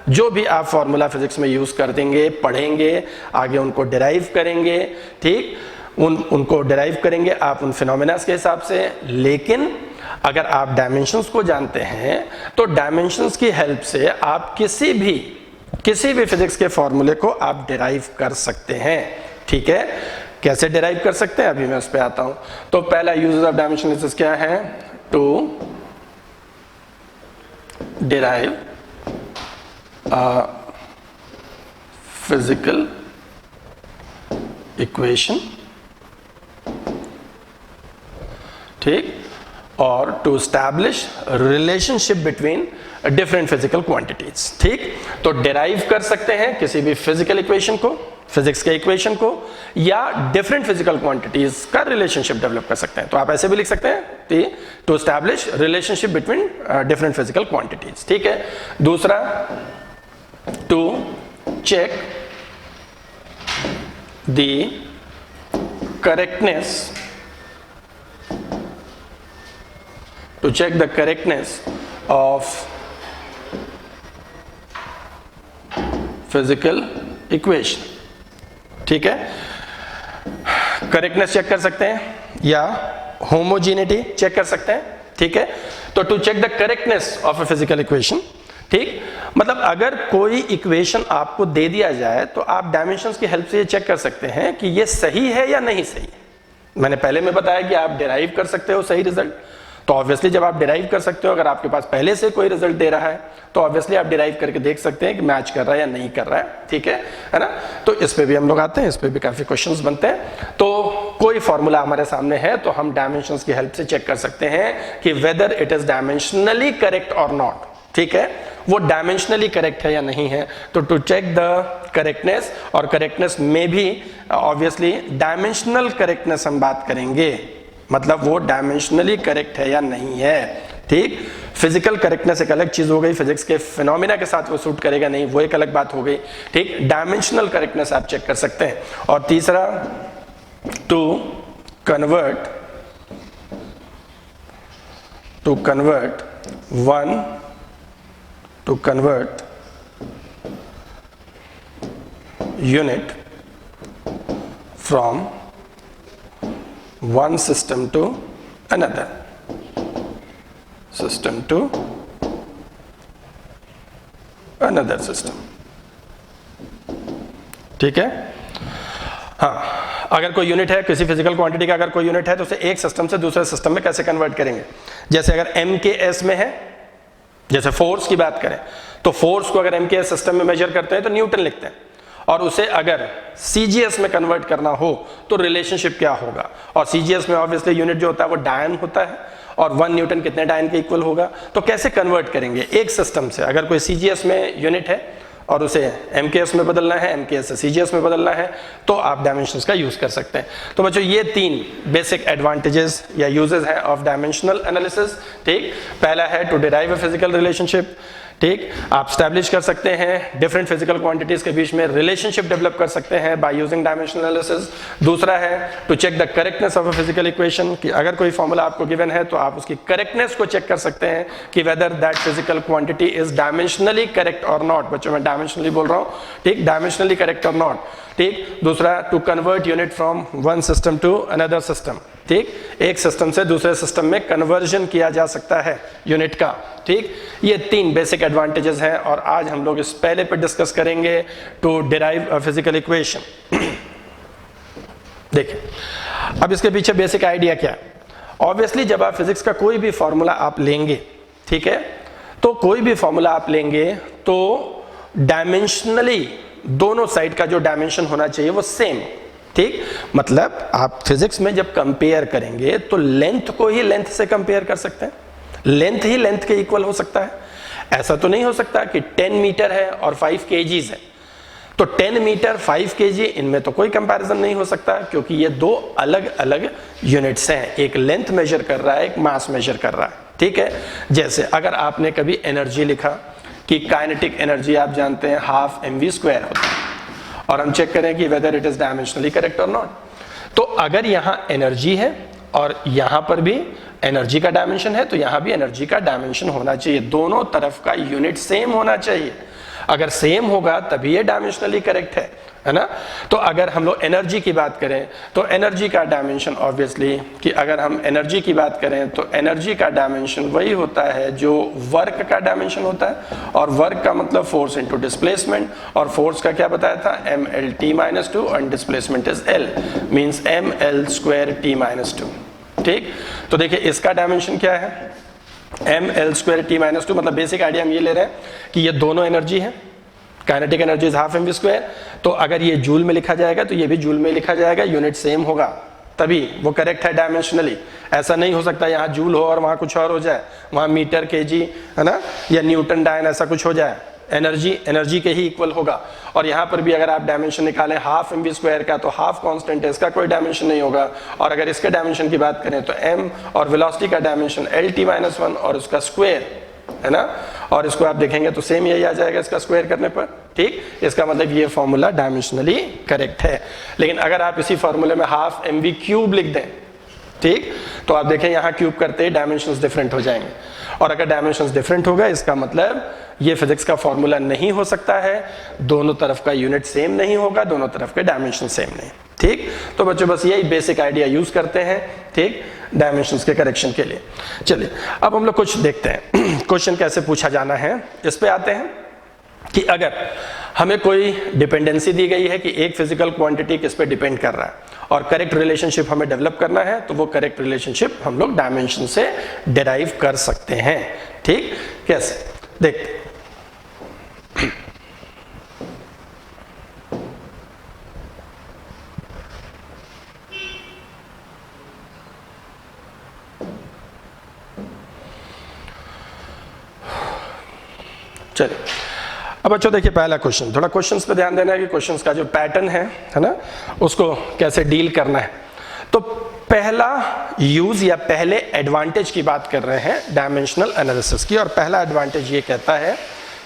जो भी आप फॉर्मूला फिजिक्स में यूज कर देंगे, पढ़ेंगे, आगे उनको डिराइव करेंगे। ठीक, उनको डिराइव करेंगे आप उन फिनोमेना के हिसाब से। लेकिन अगर आप डायमेंशंस को जानते हैं तो डायमेंशंस की हेल्प से आप किसी भी फिजिक्स के फॉर्मूले को आप डिराइव कर सकते हैं। ठीक है, कैसे डिराइव कर सकते हैं अभी मैं उस पर आता हूं। तो पहला यूजेस ऑफ डायमेंशनल एनालिसिस क्या है, टू डिराइव फिजिकल इक्वेशन। ठीक, और to establish relationship between different physical quantities. ठीक, तो डिराइव कर सकते हैं किसी भी फिजिकल इक्वेशन को, फिजिक्स के इक्वेशन को, या डिफरेंट फिजिकल क्वांटिटीज का रिलेशनशिप डेवलप कर सकते हैं। तो आप ऐसे भी लिख सकते हैं to establish relationship between different physical quantities. ठीक है, दूसरा to check the correctness, to check the correctness of physical equation। ठीक है, करेक्टनेस चेक कर सकते हैं या होमोजेनिटी चेक कर सकते हैं। ठीक है, तो to check the correctness of a physical equation, ठीक, मतलब अगर कोई इक्वेशन आपको दे दिया जाए तो आप डायमेंशंस की हेल्प से ये चेक कर सकते हैं कि ये सही है या नहीं सही है। मैंने पहले में बताया कि आप डिराइव कर सकते हो सही रिजल्ट, तो ऑब्वियसली जब आप डिराइव कर सकते हो, अगर आपके पास पहले से कोई रिजल्ट दे रहा है तो ऑब्वियसली आप डिराइव करके देख सकते हैं कि मैच कर रहा है या नहीं कर रहा है। ठीक है ना, तो इस पे भी हम लोग आते हैं, इस पे भी काफी क्वेश्चंस बनते हैं। तो कोई फॉर्मूला हमारे सामने है तो हम डायमेंशंस की हेल्प से चेक कर सकते हैं कि whether it is dimensionally correct और नॉट। ठीक है, वो डायमेंशनली करेक्ट है या नहीं है। तो टू चेक द करेक्टनेस, और करेक्टनेस में भी ऑब्वियसली डायमेंशनल करेक्टनेस हम बात करेंगे, मतलब वो डायमेंशनली करेक्ट है या नहीं है। ठीक, फिजिकल करेक्टनेस एक अलग चीज हो गई, फिजिक्स के फिनोमिना के साथ वो सूट करेगा नहीं, वो एक अलग बात हो गई। ठीक, डायमेंशनल करेक्टनेस आप चेक कर सकते हैं। और तीसरा to convert unit from one system to another system। ठीक है, हाँ, अगर कोई यूनिट है किसी फिजिकल क्वांटिटी का, अगर कोई यूनिट है तो उसे एक सिस्टम से दूसरे सिस्टम में कैसे कन्वर्ट करेंगे। जैसे अगर MKS में है, जैसे फोर्स की बात करें तो फोर्स को अगर MKS सिस्टम में मेजर करते हैं तो न्यूटन लिखते हैं, और उसे अगर CGS में कन्वर्ट करना हो तो रिलेशनशिप क्या होगा। और CGS में ऑब्वियसली यूनिट जो होता है वो डायन होता है, और 1 न्यूटन कितने डायन के इक्वल होगा। तो कैसे कन्वर्ट करेंगे एक सिस्टम से, अगर कोई CGS में यूनिट है और उसे MKS में बदलना है, MKS से CGS में बदलना है, तो आप डायमेंशंस का यूज कर सकते हैं। तो बच्चों ये 3 बेसिक एडवांटेजेस या यूजेस हैं ऑफ डायमेंशनल एनालिसिस। ठीक, पहला है to derive a physical relationship. ठीक, आप स्टैब्लिश कर सकते हैं डिफरेंट फिजिकल क्वांटिटीज के बीच में रिलेशनशिप डेवलप कर सकते हैं बाय यूजिंग डायमेंशनल एनालिसिस। दूसरा है to check the correctness of a physical equation, कि अगर कोई फॉर्मूला आपको गिवन है तो आप उसकी करेक्टनेस को चेक कर सकते हैं कि whether that physical quantity is dimensionally correct और नॉट। बच्चों मैं डायमेंशनली बोल रहा हूँ, ठीक, डायमेंशनली करेक्ट और नॉट। ठीक, दूसरा to convert unit from one system to another system. ठीक, एक सिस्टम से दूसरे सिस्टम में कन्वर्जन किया जा सकता है यूनिट का। ठीक, ये 3 बेसिक एडवांटेजेस हैं, और आज हम लोग इस पहले पे डिस्कस करेंगे to derive a physical equation. देखिए, अब इसके पीछे बेसिक आइडिया क्या है। ऑब्वियसली जब आप फिजिक्स का कोई भी फॉर्मूला आप लेंगे, ठीक है, तो कोई भी फॉर्मूला आप लेंगे तो डायमेंशनली दोनों साइड का जो डायमेंशन होना चाहिए वो सेम। ठीक, मतलब आप फिजिक्स में जब कंपेयर करेंगे तो लेंथ को ही लेंथ से कंपेयर कर सकते हैं, लेंथ ही लेंथ के इक्वल हो सकता है। ऐसा तो नहीं हो सकता कि 10 मीटर है और 5 kgs है, तो 10 मीटर 5 kg इनमें तो कोई कंपैरिजन नहीं हो सकता, क्योंकि ये 2 अलग अलग यूनिट्स हैं, एक लेंथ मेजर कर रहा है, एक मास मेजर कर रहा है। ठीक है, जैसे अगर आपने कभी एनर्जी लिखा कि काइनेटिक एनर्जी आप जानते हैं 12 mv² होता है, और हम चेक करें कि whether it is dimensionally correct और नॉट। तो अगर यहाँ एनर्जी है और यहाँ पर भी एनर्जी का डायमेंशन है, तो यहाँ भी एनर्जी का डायमेंशन होना चाहिए, दोनों तरफ का यूनिट सेम होना चाहिए। अगर सेम होगा तभी ये डायमेंशनली करेक्ट है ना। तो अगर हम लोग एनर्जी की बात करें तो एनर्जी का डायमेंशन ऑब्वियसली, कि अगर हम एनर्जी की बात करें तो एनर्जी का डायमेंशन वही होता है जो वर्क का डायमेंशन होता है, और वर्क का मतलब फोर्स इनटू डिस्प्लेसमेंट, और फोर्स का क्या बताया था mLT-2 और displacement is L, means mL²T-2। ठीक, तो देखिए इसका डायमेंशन क्या है mL²T-2, मतलब बेसिक आइडिया हम ये ले रहे हैं कि ये दोनों एनर्जी है, काइनेटिक एनर्जी इज 12 mv², तो अगर ये जूल में लिखा जाएगा तो ये भी जूल में लिखा जाएगा, यूनिट सेम होगा। तभी वो करेक्ट है डायमेंशनली। ऐसा नहीं हो सकता यहाँ जूल हो और वहाँ कुछ और हो जाए, वहाँ मीटर केजी है ना, या न्यूटन डायन ऐसा कुछ हो जाए। एनर्जी के ही इक्वल होगा। और यहाँ पर भी अगर आप डायमेंशन निकालें हाफ एम वी स्क्वायर का, तो हाफ कांस्टेंट है, इसका कोई डायमेंशन नहीं होगा। और अगर इसके डायमेंशन की बात करें तो m और वेलोसिटी का डायमेंशन LT-1 और उसका स्क्वायर है ना, और इसको आप देखेंगे तो सेम यही आ जाएगा इसका स्क्वायर करने पर। ठीक, इसका मतलब ये फॉर्मूला डायमेंशनली करेक्ट है। लेकिन अगर आप इसी फॉर्मूले में हाफ एम वी क्यूब लिख दें, ठीक, तो आप देखें यहाँ क्यूब करते ही डायमेंशंस डिफरेंट हो जाएंगे। और अगर डायमेंशंस डिफरेंट होगा इसका मतलब ये फिजिक्स का फॉर्मूला नहीं हो सकता है, दोनों तरफ का यूनिट सेम नहीं होगा, दोनों तरफ के डायमेंशन सेम नहीं। ठीक, तो बच्चों बस यही बेसिक आइडिया यूज करते हैं, ठीक, डायमेंशंस के करेक्शन के लिए। चलिए अब हम लोग कुछ देखते हैं क्वेश्चन कैसे पूछा जाना है। इस पे आते हैं कि अगर हमें कोई डिपेंडेंसी दी गई है कि एक फिजिकल क्वांटिटी किस पे डिपेंड कर रहा है और करेक्ट रिलेशनशिप हमें डेवलप करना है, तो वो करेक्ट रिलेशनशिप हम लोग डायमेंशन से डिराइव कर सकते हैं। ठीक, कैसे देखते हैं। चलिए अब बच्चों देखिए पहला क्वेश्चन, थोड़ा क्वेश्चंस पे ध्यान देना है कि क्वेश्चंस का जो पैटर्न है ना, उसको कैसे डील करना है। तो पहला यूज या पहले एडवांटेज की बात कर रहे हैं डायमेंशनल एनालिसिस की, और पहला एडवांटेज ये कहता है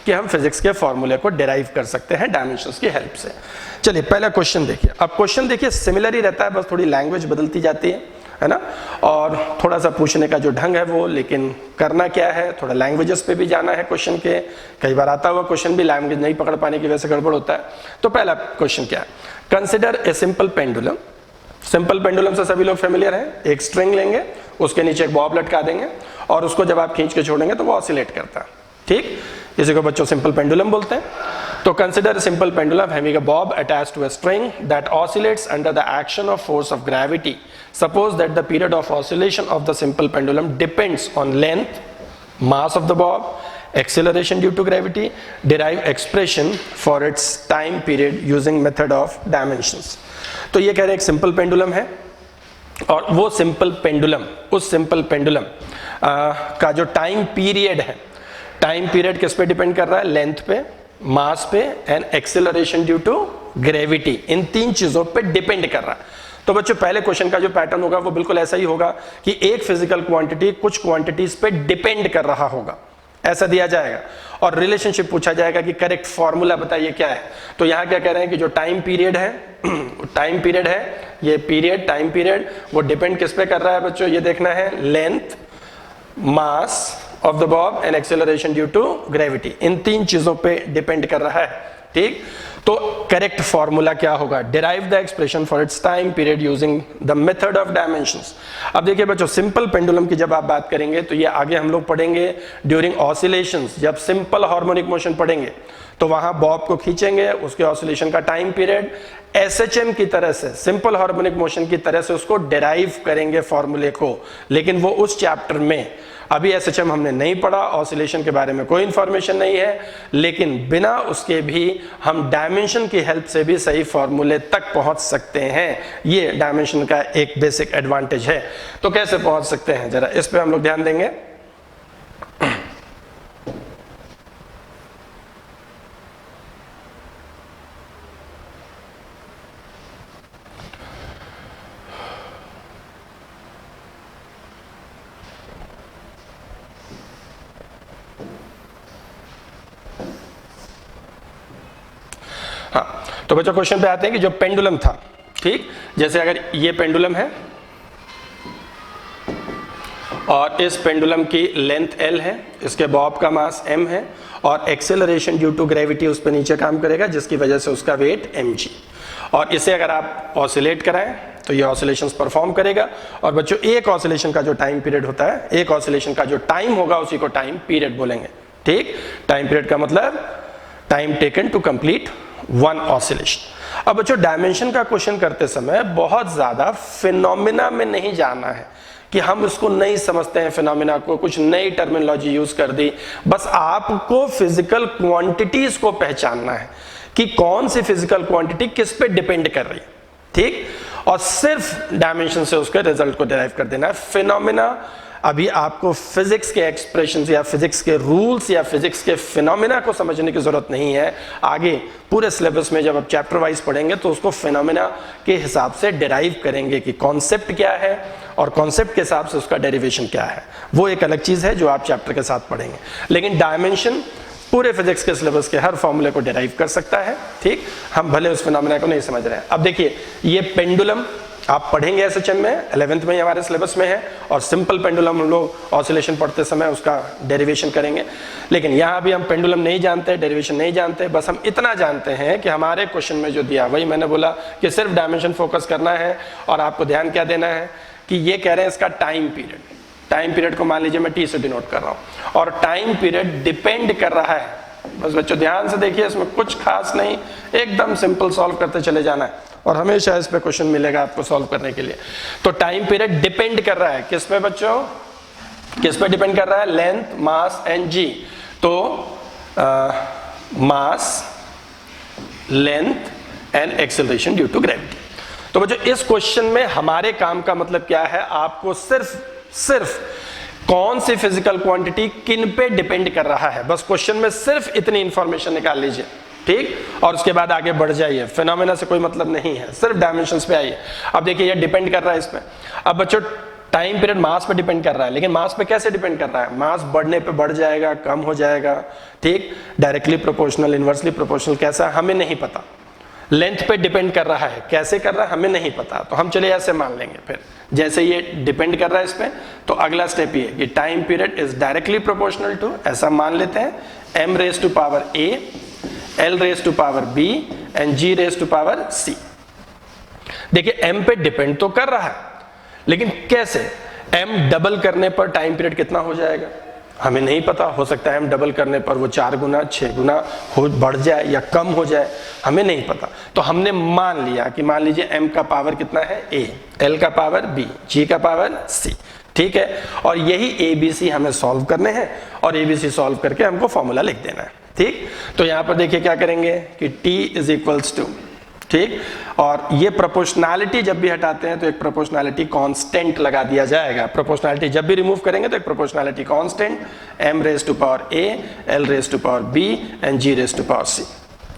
कि हम फिजिक्स के फॉर्मूले को डिराइव कर सकते हैं डायमेंशंस की हेल्प से। चलिए पहला क्वेश्चन देखिए। अब क्वेश्चन देखिए सिमिलर ही रहता है, बस थोड़ी लैंग्वेज बदलती जाती है ना, और थोड़ा सा पूछने का जो ढंग है वो, लेकिन करना क्या है, थोड़ा लैंग्वेजेस पे भी जाना है क्वेश्चन के। कई बार आता हुआ क्वेश्चन भी लैंग्वेज नहीं पकड़ पाने की वजह से गड़बड़ होता है। तो पहला क्वेश्चन क्या है, consider a simple pendulum. Simple pendulum से सभी लोग फेमिलियर हैं। एक स्ट्रिंग लेंगे, उसके नीचे एक बॉब लटका देंगे और उसको जब आप खींच के छोड़ेंगे तो वो ऑसिलेट करता है। ठीक, इसी को बच्चों सिंपल पेंडुलम बोलते हैं। तो consider simple pendulum having a bob attached to a string that oscillates under the action of force of gravity. Suppose that the period of oscillation of the simple pendulum depends on length, mass of the bob, acceleration due to gravity. Derive expression for its time period using method of dimensions. तो ये कह रहे हैं एक simple pendulum है, और वो simple pendulum, उस सिंपल पेंडुलम का जो टाइम पीरियड है, टाइम पीरियड किस पे डिपेंड कर रहा है, लेंथ पे, मास पे and acceleration due to gravity. इन तीन चीजों पे डिपेंड कर रहा है। तो बच्चों पहले क्वेश्चन का जो पैटर्न होगा वो बिल्कुल ऐसा ही होगा कि एक फिजिकल क्वांटिटी कुछ क्वांटिटीज पे डिपेंड कर रहा होगा, ऐसा दिया जाएगा, और रिलेशनशिप पूछा जाएगा कि करेक्ट फॉर्मूला बताइए क्या है। तो यहां क्या कह रहे हैं कि जो टाइम पीरियड है टाइम पीरियड है, ये पीरियड, टाइम पीरियड, वो डिपेंड किस पे कर रहा है बच्चों, ये देखना है, length, mass of the bob and acceleration due to gravity. इन तीन चीजों पे डिपेंड कर रहा है। ठीक, तो करेक्ट फॉर्मूला क्या होगा, derive the expression for its time period using the method of dimensions. अब देखिए बच्चों सिंपल पेंडुलम की जब आप बात करेंगे तो ये आगे हम लोग पढ़ेंगे ड्यूरिंग ऑसिलेशंस। जब सिंपल हार्मोनिक मोशन पढ़ेंगे तो वहां बॉब को खींचेंगे, उसके ऑसिलेशन का टाइम पीरियड एसएचएम की तरह से, सिंपल हार्मोनिक मोशन की तरह से उसको डिराइव करेंगे फॉर्मूले को। लेकिन वो उस चैप्टर में, अभी एसएचएम हमने नहीं पढ़ा, ऑसिलेशन के बारे में कोई इंफॉर्मेशन नहीं है, लेकिन बिना उसके भी हम डायमेंशन की हेल्प से भी सही फॉर्मूले तक पहुंच सकते हैं। ये डायमेंशन का एक बेसिक एडवांटेज है। तो कैसे पहुंच सकते हैं, जरा इस पे हम लोग ध्यान देंगे। हाँ, तो बच्चों क्वेश्चन पे आते हैं कि जो पेंडुलम था, ठीक, जैसे अगर ये पेंडुलम है और इस पेंडुलम की लेंथ l है, इसके बॉब का मास m है, और एक्सेलरेशन ड्यू टू ग्रेविटी उस पर नीचे काम करेगा जिसकी वजह से उसका वेट mg। और इसे अगर आप ऑसिलेट कराएं तो ये ऑसिलेशंस परफॉर्म करेगा। और बच्चों एक ऑसिलेशन का जो टाइम पीरियड होता है, एक ऑसिलेशन का जो टाइम होगा उसी को टाइम पीरियड बोलेंगे। ठीक, टाइम पीरियड का मतलब time taken to complete one oscillation. अब बच्चों डायमेंशन का क्वेश्चन करते समय बहुत ज्यादा फिनोमिना में नहीं जाना है कि हम उसको नहीं समझते हैं, फिनोमिना को कुछ नई टर्मिनोलॉजी यूज कर दी। बस आपको फिजिकल क्वांटिटीज को पहचानना है कि कौन सी फिजिकल क्वांटिटी किस पे डिपेंड कर रही है। ठीक, और सिर्फ डायमेंशन से उसके रिजल्ट को डिराइव कर देना है। फिनोमेना अभी आपको फिजिक्स के एक्सप्रेशन या फिजिक्स के रूल्स या फिजिक्स के फिनोमेना को समझने की जरूरत नहीं है। आगे पूरे सिलेबस में जब आप चैप्टर वाइज पढ़ेंगे तो उसको फिनोमेना के हिसाब से डिराइव करेंगे कि कॉन्सेप्ट क्या है और कॉन्सेप्ट के हिसाब से उसका डेरिवेशन क्या है, वो एक अलग चीज है जो आप चैप्टर के साथ पढ़ेंगे। लेकिन डायमेंशन पूरे फिजिक्स के सिलेबस के हर फॉर्मूले को डिराइव कर सकता है। ठीक, हम भले उस फिनोमेना को नहीं समझ रहे हैं। अब देखिए ये पेंडुलम आप पढ़ेंगे एसएचएम में, 11th में हमारे सिलेबस में है, और सिंपल पेंडुलम हम लोग ऑसिलेशन पढ़ते समय उसका डेरिवेशन करेंगे। लेकिन यहाँ भी हम पेंडुलम नहीं जानते, डेरिवेशन नहीं जानते, बस हम इतना जानते हैं कि हमारे क्वेश्चन में जो दिया, वही मैंने बोला कि सिर्फ डायमेंशन फोकस करना है। और आपको ध्यान क्या देना है कि ये कह रहे हैं इसका टाइम पीरियड, टाइम पीरियड को मान लीजिए मैं टी से डिनोट कर रहा हूँ, और टाइम पीरियड डिपेंड कर रहा है। बस बच्चों ध्यान से देखिए, इसमें कुछ खास नहीं, एकदम सिंपल सॉल्व करते चले जाना है और हमेशा इस पे क्वेश्चन मिलेगा आपको सॉल्व करने के लिए। तो टाइम पीरियड डिपेंड कर रहा है किस पे बच्चों, किस पे डिपेंड कर रहा है? Length, mass and G. तो mass, length and acceleration due to gravity. तो बच्चों इस क्वेश्चन में हमारे काम का मतलब क्या है, आपको सिर्फ कौन सी फिजिकल क्वांटिटी किन पे डिपेंड कर रहा है, बस क्वेश्चन में सिर्फ इतनी इंफॉर्मेशन निकाल लीजिए। ठीक, और उसके बाद आगे बढ़ जाइए, फिनोमेना से कोई मतलब नहीं है, सिर्फ डायमेंशंस पे आइए। अब देखिए ये डिपेंड कर रहा है इसमें। अब बच्चों टाइम पीरियड मास पे डिपेंड कर रहा है, लेकिन मास पे कैसे डिपेंड कर रहा है? मास बढ़ने पे बढ़ जाएगा, कम हो जाएगा। ठीक, डायरेक्टली प्रोपोर्शनल, इनवर्सली प्रोपोर्शनल, कैसा हमें नहीं पता। लेंथ पे डिपेंड कर रहा है, कैसे कर रहा है हमें नहीं पता, तो हम चले ऐसे मान लेंगे। फिर जैसे ये डिपेंड कर रहा है इस पे, तो अगला स्टेप ये कि time period is directly proportional to, ऐसा मान लेते हैं, m raise to power a, l raise to power b and g raise to power c। देखिए m पे डिपेंड तो कर रहा है, लेकिन कैसे? m डबल करने पर टाइम पीरियड कितना हो जाएगा हमें नहीं पता। हो सकता है m डबल करने पर वो 4 गुना 6 गुना हो बढ़ जाए या कम हो जाए, हमें नहीं पता। तो हमने मान लिया कि मान लीजिए m का पावर कितना है a, l का पावर b, g का पावर c। ठीक है, और यही ABC हमें सॉल्व करने हैं, और ABC सॉल्व करके हमको फॉर्मूला लिख देना है। ठीक, तो यहां पर देखिए क्या करेंगे कि t इज इक्वल्स टू, ठीक, और ये प्रोपोर्शनैलिटी जब भी हटाते हैं तो एक प्रोपोर्शनैलिटी कांस्टेंट लगा दिया जाएगा। प्रोपोर्शनैलिटी जब भी रिमूव करेंगे तो एक proportionality constant, m raise to power a, l raise to power b and g raise to power c।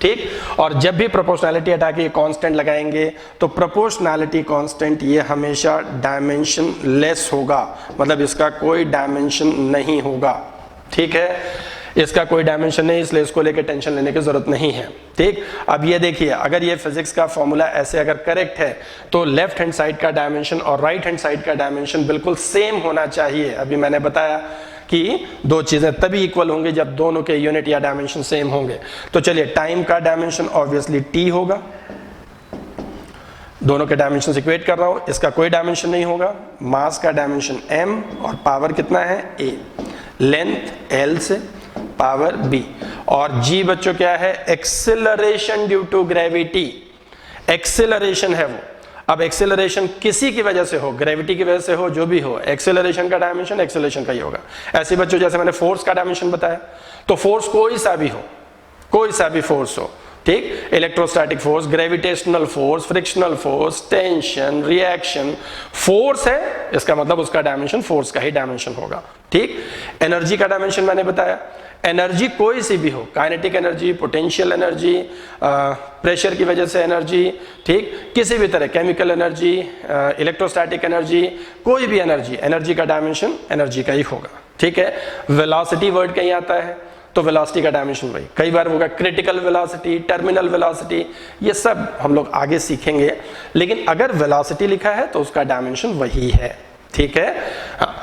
ठीक, और जब भी प्रोपोर्शनैलिटी हटा के कांस्टेंट लगाएंगे तो प्रोपोर्शनैलिटी कांस्टेंट ये हमेशा डायमेंशन लेस होगा, मतलब इसका कोई डायमेंशन नहीं होगा। ठीक है, इसका कोई डायमेंशन नहीं, इसलिए इसको लेके टेंशन लेने की जरूरत नहीं है। ठीक, अब ये देखिए, अगर ये फिजिक्स का फॉर्मूला ऐसे अगर करेक्ट है तो लेफ्ट हैंड साइड का डायमेंशन और राइट हैंड साइड का डायमेंशन बिल्कुल सेम होना चाहिए। अभी मैंने बताया कि दो चीजें तभी इक्वल होंगी जब दोनों के यूनिट या डायमेंशन सेम होंगे। तो चलिए, टाइम का डायमेंशन ऑब्वियसली t होगा, दोनों के डायमेंशन इक्वेट कर रहा हूं, इसका कोई डायमेंशन नहीं होगा। मास का डायमेंशन m और पावर कितना है a, लेंथ l से पावर b, और g बच्चों क्या है? Acceleration due to gravity. Acceleration है वो। अब एक्सेलरेशन किसी की वजह से हो, ग्रेविटी की वजह से हो, जो भी हो, एक्सेलरेशन का डायमेंशन एक्सेलरेशन का ही होगा। ऐसे बच्चों जैसे मैंने फोर्स का डायमेंशन बताया, तो फोर्स कोई सा भी हो, कोई सा भी फोर्स हो, ठीक, electrostatic force, gravitational force, frictional force, tension, reaction, force है, इसका मतलब उसका डायमेंशन फोर्स का ही डायमेंशन होगा। ठीक, एनर्जी का डायमेंशन मैंने बताया, एनर्जी कोई सी भी हो, kinetic energy, potential energy, pressure की वजह से एनर्जी, ठीक, किसी भी तरह, केमिकल एनर्जी, इलेक्ट्रोस्टैटिक एनर्जी, कोई भी एनर्जी, एनर्जी का डायमेंशन एनर्जी का ही होगा। ठीक है, वेलोसिटी वर्ड कहीं आता है तो वेलोसिटी का डायमेंशन वही, कई बार होगा क्रिटिकल वेलोसिटी, टर्मिनल वेलोसिटी, ये सब हम लोग आगे सीखेंगे। लेकिन अगर वेलोसिटी लिखा है तो उसका डायमेंशन वही है। ठीक है, हाँ,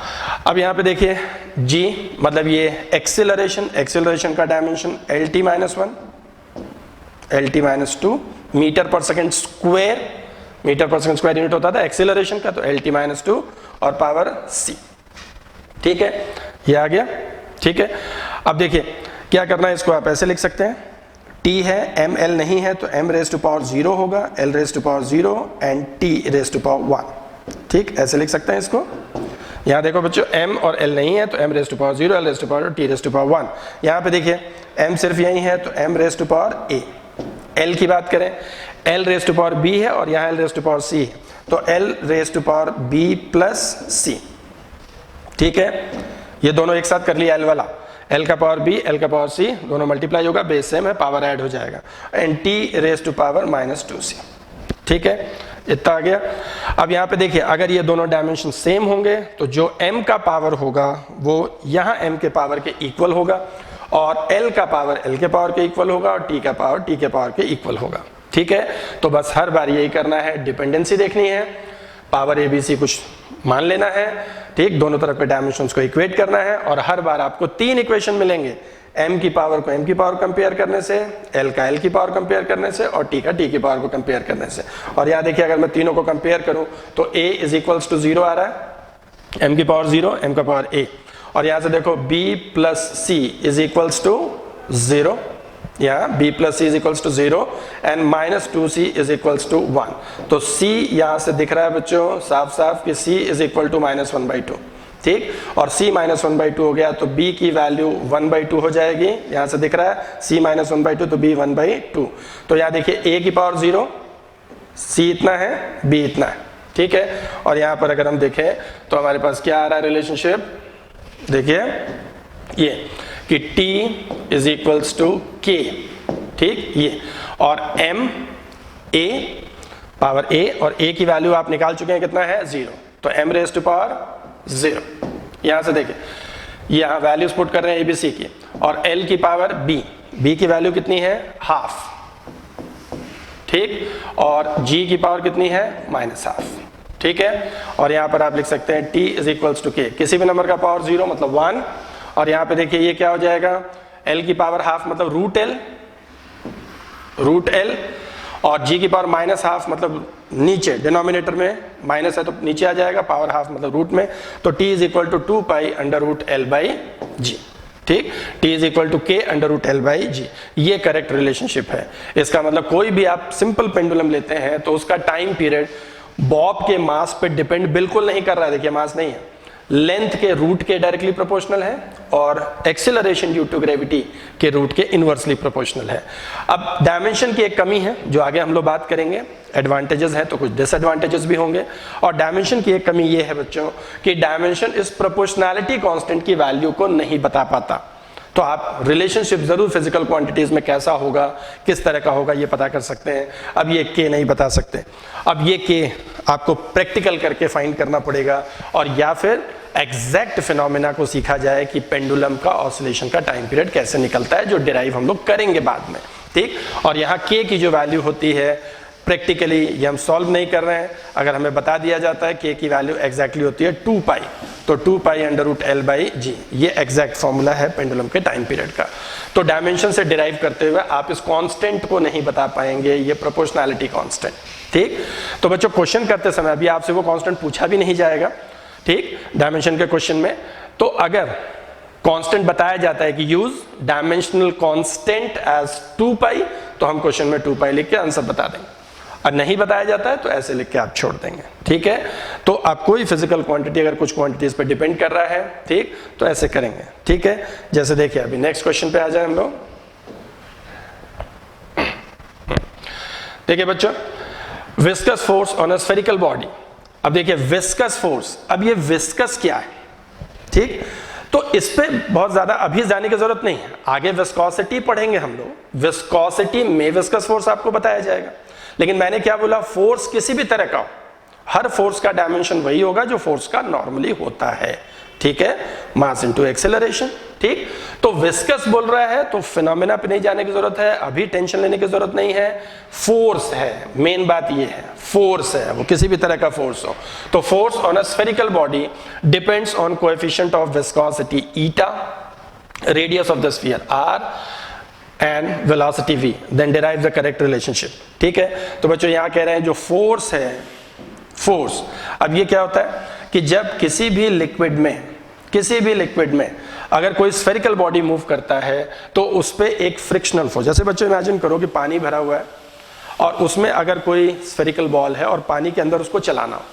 अब यहाँ पे देखिए g मतलब ये एक्सेलरेशन, एक्सेलरेशन का dimension lt minus 1, lt minus 2 metre per second square, metre per second square unit होता था एक्सेलरेशन का, तो lt माइनस 2 और पावर c। ठीक है, ये आ गया। ठीक है, अब देखिए क्या करना है, इसको आप ऐसे लिख सकते हैं, t है, m l नहीं है तो m रेज टू पावर 0 होगा, l raise to power 0 and t raise to power 1। ठीक, ऐसे लिख सकते हैं इसको। यहाँ देखो बच्चों, m और l नहीं है तो m raise to power 0, l raise to power t raise to power 1। यहाँ पे देखिए m सिर्फ यही है तो m raise to power a। l की बात करें, l raise to power b है और यहाँ l raise to power c है, तो L raise to power B plus C, ठीक है, ये दोनों एक साथ कर लिया L वाला, L का पावर B, L का पावर C दोनों मल्टीप्लाई होगा, बेस सेम है, पावर ऐड हो जाएगा, and T raise to power minus 2C, ठीक है, इतना आ गया। अब यहाँ पे देखिए अगर ये दोनों डायमेंशन सेम होंगे तो जो m का पावर होगा वो यहाँ m के पावर के इक्वल होगा, और L का पावर L के पावर के इक्वल होगा, और T का पावर T के पावर के इक्वल होगा, ठीक है। तो बस हर बार यही करना है, डिपेंडेंसी देखनी है, पावर ABC कुछ मान लेना है, ठीक, दोनों तरफ के डायमेंशंस को इक्वेट करना है, और हर बार आपको 3 इक्वेशन मिलेंगे, m की पावर को m की पावर कंपेयर करने से, l का l की पावर कंपेयर करने से, और t का t की पावर को कंपेयर करने से। और यहाँ देखिए अगर मैं तीनों को कंपेयर करूं तो a इज इक्वल्स टू 0 आ रहा है, m की पावर 0, m का पावर a, और यहाँ से देखो b plus c is equals to 0, यहाँ b plus c is equals to 0 and minus 2c is equals to 1। तो c यहाँ से दिख रहा है बच्चों साफ साफ कि c is equal to minus 1/2, ठीक, और c माइनस 1/2 हो गया तो b की वैल्यू 1/2 हो जाएगी, यहाँ से दिख रहा है c माइनस 1/2 तो b 1/2। तो यहाँ देखिए a की पावर 0, c इतना है, b इतना है, ठीक है। और यहाँ पर अगर हम देखें तो हमारे पास क्या आ रहा है रिलेशनशिप, देखिए ये कि t is equals to k, ठीक, ये, और m a पावर a, और a की वैल्यू आप निकाल चुके हैं कितना है 0, तो m रेज टू पावर 0, यहाँ से देखिए यहाँ वैल्यूज पुट कर रहे हैं ABC की, और L की पावर B की वैल्यू कितनी है हाफ, ठीक, और G की पावर कितनी है माइनस हाफ, ठीक है। और यहाँ पर आप लिख सकते हैं t is equals to k, किसी भी नंबर का पावर 0 मतलब 1, और यहाँ पे देखिए ये क्या हो जाएगा L की पावर हाफ मतलब रूट L, और G की पावर माइनस हाफ मतलब नीचे डिनोमिनेटर में माइनस है तो नीचे आ जाएगा, पावर हाफ मतलब रूट में, तो t is equal to 2 pi under root L by G, ठीक, t is equal to k under root L by G, ये करेक्ट रिलेशनशिप है। इसका मतलब कोई भी आप सिंपल पेंडुलम लेते हैं तो उसका टाइम पीरियड बॉब के मास पे डिपेंड बिल्कुल नहीं कर रहा है, देखिए मास नहीं है, लेंथ के रूट के डायरेक्टली प्रोपोर्शनल है, और एक्सेलरेशन ड्यू टू ग्रेविटी के रूट के इनवर्सली प्रोपोर्शनल है। अब डायमेंशन की एक कमी है जो आगे हम लोग बात करेंगे, एडवांटेजेस हैं तो कुछ डिसएडवांटेजेस भी होंगे, और डायमेंशन की एक कमी ये है बच्चों कि डायमेंशन इस प्रोपोर्शनैलिटी कांस्टेंट की वैल्यू को नहीं बता पाता। तो आप रिलेशनशिप जरूर फिजिकल क्वांटिटीज में कैसा होगा, किस तरह का होगा ये पता कर सकते हैं, अब ये k नहीं बता सकते, अब ये k आपको प्रैक्टिकल करके फाइंड करना पड़ेगा, और या फिर एग्जैक्ट फिनोमेना को सीखा जाए कि पेंडुलम का ऑसिलेशन का टाइम पीरियड कैसे निकलता है, जो डिराइव हम लोग करेंगे बाद में, ठीक। और यहाँ k की जो वैल्यू होती है प्रैक्टिकली ये हम सॉल्व नहीं कर रहे हैं, अगर हमें बता दिया जाता है k की वैल्यू एग्जैक्टली होती है 2 पाई, तो 2 pi under root L by G, ये एग्जैक्ट फॉर्मूला है पेंडुलम के टाइम पीरियड का। तो डायमेंशन से डिराइव करते हुए आप इस कांस्टेंट को नहीं बता पाएंगे, ये प्रोपोर्शनैलिटी कांस्टेंट, ठीक। तो बच्चों क्वेश्चन करते समय अभी आपसे वो कांस्टेंट पूछा भी नहीं जाएगा, ठीक, डायमेंशन के क्वेश्चन में। तो अगर कांस्टेंट बताया जाता है कि use dimensional constant as 2 pi, तो हम क्वेश्चन में 2 पाई लिख के आंसर बता देंगे, और नहीं बताया जाता है तो ऐसे लिख के आप छोड़ देंगे, ठीक है। तो आप कोई फिजिकल क्वांटिटी अगर कुछ क्वांटिटीज पे डिपेंड कर रहा है, ठीक, तो ऐसे करेंगे, ठीक है। जैसे देखिए अभी नेक्स्ट क्वेश्चन पे आ जाए हम लोग, देखिए बच्चों, viscous force on a spherical body. अब देखिए विस्कस फोर्स, अब ये विस्कस क्या है, ठीक, तो इस पे बहुत ज्यादा अभी जाने की जरूरत नहीं है, आगे विस्कोसिटी पढ़ेंगे हम लोग, विस्कोसिटी में विस्कस फोर्स आपको बताया जाएगा। लेकिन मैंने क्या बोला, फोर्स किसी भी तरह का हो, हर फोर्स का डायमेंशन वही होगा जो फोर्स का नॉर्मली होता है, ठीक है, मास इनटू एक्सेलरेशन, ठीक। तो विस्कस बोल रहा है तो फिनोमेना पे नहीं जाने की जरूरत है, अभी टेंशन लेने की जरूरत नहीं है, फोर्स है, मेन बात ये है, फोर्स है, वो किसी भी तरह का फोर्स हो। तो force on a spherical body depends on coefficient of viscosity eta, radius of the sphere r and velocity v, then derive the correct relationship, ठीक है। तो बच्चों यहाँ कह रहे हैं जो फोर्स है, फोर्स, अब ये क्या होता है कि जब किसी भी लिक्विड में अगर कोई स्फेरिकल बॉडी मूव करता है तो उस पे एक फ्रिक्शनल फोर्स, जैसे बच्चों इमेजिन करो कि पानी भरा हुआ है और उसमें अगर कोई स्फेरिकल बॉल है और पानी के अंदर उसको चलाना हो,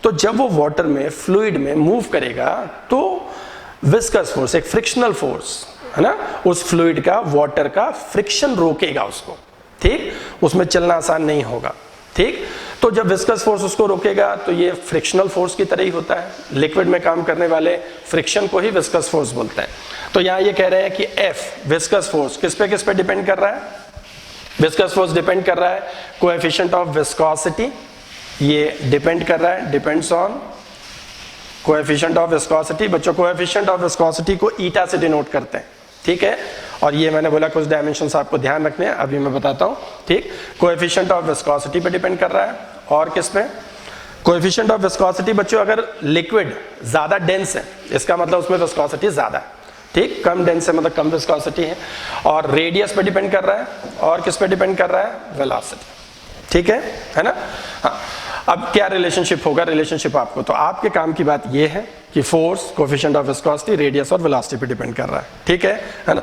तो जब वो वाटर में, फ्लूइड में मूव करेगा तो विस्कस फोर्स, एक फ्रिक्शनल फोर्स है ना, उस फ्लूइड का, वाटर का फ्रिक्शन रोकेगा उसको, ठीक, उसमें चलना आसान नहीं होगा, ठीक। तो जब विस्कस फोर्स उसको रोकेगा तो ये फ्रिक्शनल फोर्स की तरह ही होता है, लिक्विड में काम करने वाले फ्रिक्शन को ही विस्कस फोर्स बोलते हैं। तो यहाँ ये कह रहे हैं कि F विस्कस फोर्स किस पे डिपेंड कर रहा है? विस्कस फोर्स डिपेंड कर रहा है कोएफिशिएंट ऑफ विस्कोसिटी, ये डिपेंड कर रहा है, depends on coefficient of viscosity. बच्चों कोएफिशिएंट ऑफ विस्कोसिटी को ईटा से डिनोट करते हैं, ठीक है। और ये मैंने बोला कुछ डायमेंशंस आपको ध्यान रखने हैं, अभी मैं बताता हूँ, ठीक। कोएफिशिएंट ऑफ विस्कोसिटी पे डिपेंड कर रहा है और किस पे? कोएफिशिएंट ऑफ विस्कोसिटी बच्चों अगर लिक्विड ज्यादा डेंस है इसका मतलब उसमें विस्कोसिटी ज्यादा है, ठीक। कम डेंस है मतलब कम विस्कोसिटी है। और रेडियस पे डिपेंड कर रहा है और किस पे डिपेंड कर रहा है? वेलोसिटी, ठीक है ना। हाँ, अब क्या रिलेशनशिप होगा? रिलेशनशिप आपको, तो आपके काम की बात यह है कि force, coefficient of viscosity, radius और वेलोसिटी पे डिपेंड कर रहा है, ठीक है ना।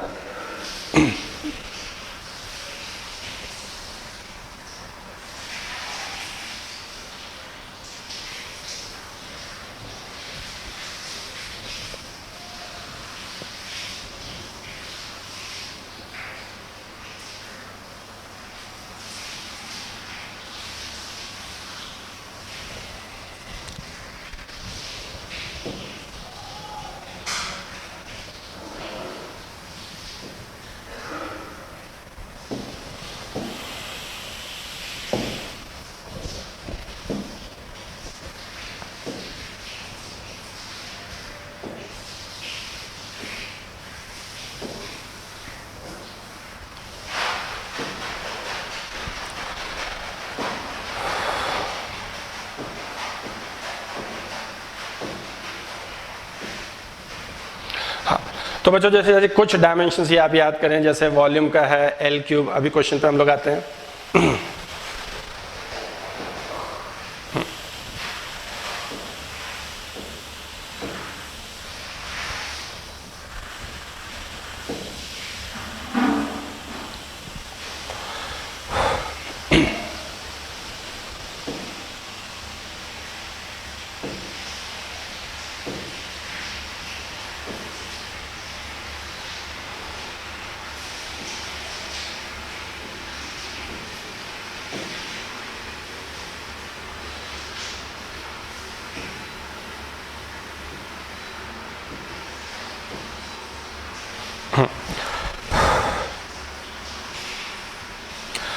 तो बच्चों जैसे कुछ डायमेंशंस ये आप याद करें, जैसे वॉल्यूम का है L3, अभी क्वेश्चन पे हम लोग आते हैं।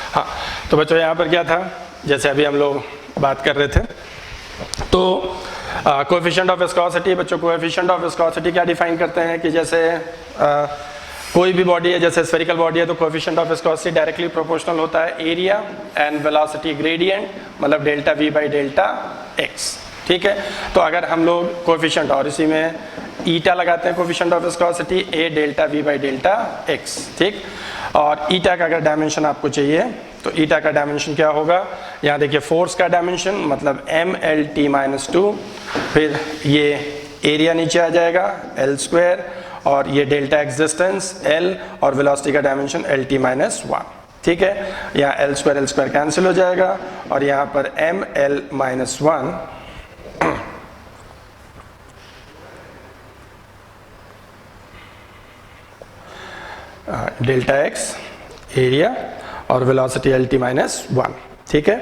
हाँ, तो बच्चों यहाँ पर क्या था, जैसे अभी हम लोग बात कर रहे थे, तो कोएफिशिएंट ऑफ विस्कोसिटी, बच्चों कोएफिशिएंट ऑफ विस्कोसिटी क्या डिफाइन करते हैं कि जैसे कोई भी बॉडी है, जैसे स्फेरिकल बॉडी है, तो coefficient of viscosity directly proportional होता है एरिया एंड वेलोसिटी ग्रेडियंट, मतलब delta we by delta x, ठीक है। तो अगर हम लोग कोएफिशिएंट और इसी में ईटा लगाते हैं, coefficient of viscosity A delta we by delta x, ठीक। और ईटा का अगर डायमेंशन आपको चाहिए तो ईटा का डायमेंशन क्या होगा, यहाँ देखिए फोर्स का डायमेंशन मतलब एम एल टी माइनस 2, फिर ये एरिया नीचे आ जाएगा एल स्क्वायर, और ये डेल्टा एक्सिस्टेंस एल, और वेलोसिटी का डायमेंशन एल टी माइनस 1, ठीक है। यहाँ एल स्क्वायर कैंसिल हो जाएगा और यहाँ पर M L minus 1 delta x area और वेलोसिटी एल टी माइनस 1, ठीक है।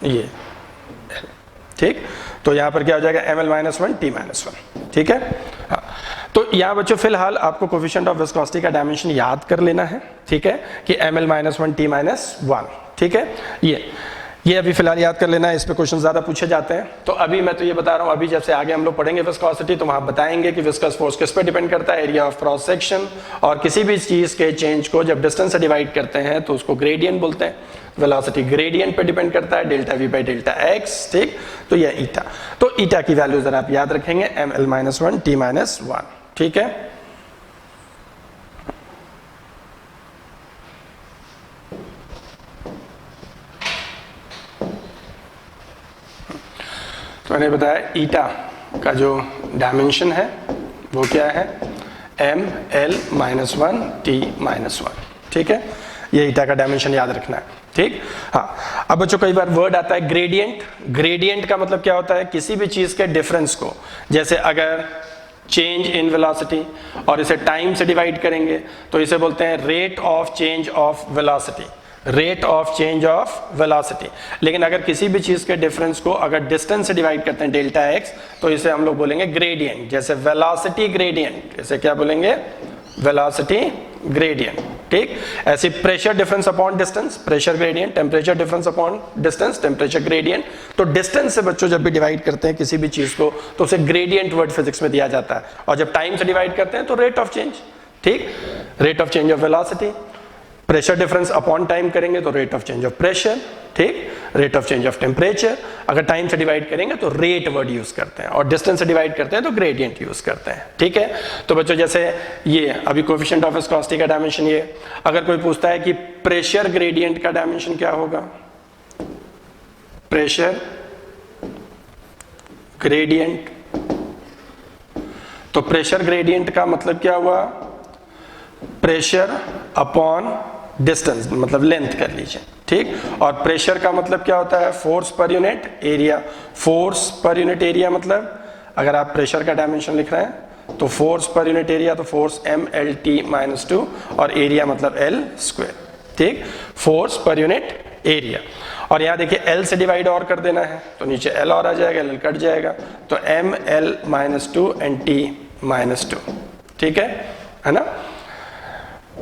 ये ठीक, तो यहाँ पर क्या हो जाएगा M L minus 1 T minus 1, ठीक है। हाँ, तो यहाँ बच्चों फिलहाल आपको कोएफिशिएंट ऑफ विस्कोसिटी का डायमेंशन याद कर लेना है, ठीक है, कि M L minus 1 T minus 1, ठीक है। ये अभी फिलहाल याद कर लेना है, इस पे क्वेश्चन ज्यादा पूछे जाते हैं। तो अभी मैं तो ये बता रहा हूँ, अभी जब से आगे हम लोग पढ़ेंगे विस्कोसिटी तो वहां बताएंगे कि विस्कस फोर्स किस पे डिपेंड करता है, एरिया ऑफ क्रॉस सेक्शन, और किसी भी चीज के चेंज को जब डिस्टेंस से डिवाइड करते हैं तो उसको ग्रेडियंट बोलते हैं। वेलोसिटी ग्रेडियंट पे डिपेंड करता है, delta we by delta x, ठीक। तो यह ईटा, तो ईटा की वैल्यू जरा आप याद रखेंगे M L minus 1 T minus 1, ठीक है। तो मैंने बताया ईटा का जो डायमेंशन है वो क्या है, M L minus 1 T minus 1, ठीक है। ये ईटा का डायमेंशन याद रखना है, ठीक। हाँ, अब बच्चों कई बार वर्ड आता है ग्रेडियंट। ग्रेडियंट का मतलब क्या होता है, किसी भी चीज के डिफरेंस को, जैसे अगर चेंज इन वेलोसिटी और इसे टाइम से डिवाइड करेंगे तो इसे बोलते हैं rate of change of velocity. Rate of change of velocity. लेकिन अगर किसी भी चीज के डिफरेंस को अगर डिस्टेंस से डिवाइड करते हैं डेल्टा एक्स, तो इसे हम लोग बोलेंगे ग्रेडियंट। जैसे वेलोसिटी ग्रेडियंट, इसे क्या बोलेंगे? Velocity gradient. ठीक, ऐसी pressure difference upon distance, pressure gradient, temperature difference upon distance, temperature gradient. तो डिस्टेंस से बच्चों जब भी डिवाइड करते हैं किसी भी चीज को, तो उसे ग्रेडियंट वर्ड फिजिक्स में दिया जाता है। और जब टाइम से डिवाइड करते हैं तो रेट ऑफ चेंज। ठीक, rate of change of velocity. Pressure difference upon time करेंगे तो rate of change of pressure. ठीक, rate of change of temperature. अगर टाइम से डिवाइड करेंगे तो रेट वर्ड यूज करते हैं, और डिस्टेंस से डिवाइड करते हैं तो ग्रेडियंट यूज करते हैं। ठीक है, तो बच्चों जैसे ये अभी कोएफिशिएंट ऑफ विस्कोसिटी का डायमेंशन ये, अगर कोई पूछता है कि प्रेशर ग्रेडियंट का डायमेंशन क्या होगा? प्रेशर ग्रेडियंट, तो प्रेशर ग्रेडियंट का मतलब क्या हुआ? प्रेशर अपॉन डिस्टेंस, मतलब लेंथ कर लीजिए। ठीक, और प्रेशर का मतलब क्या होता है? Force per unit area. Force per unit area मतलब अगर आप प्रेशर का डायमेंशन लिख रहे हैं तो फोर्स पर यूनिट एरिया, तो फोर्स mLT-2 और एरिया मतलब L स्क्वायर। ठीक, फोर्स पर यूनिट एरिया। और यहां देखिए L से डिवाइड और कर देना है तो नीचे L और आ जाएगा, L कट जाएगा, तो mL-2 and T-2। ठीक है ना?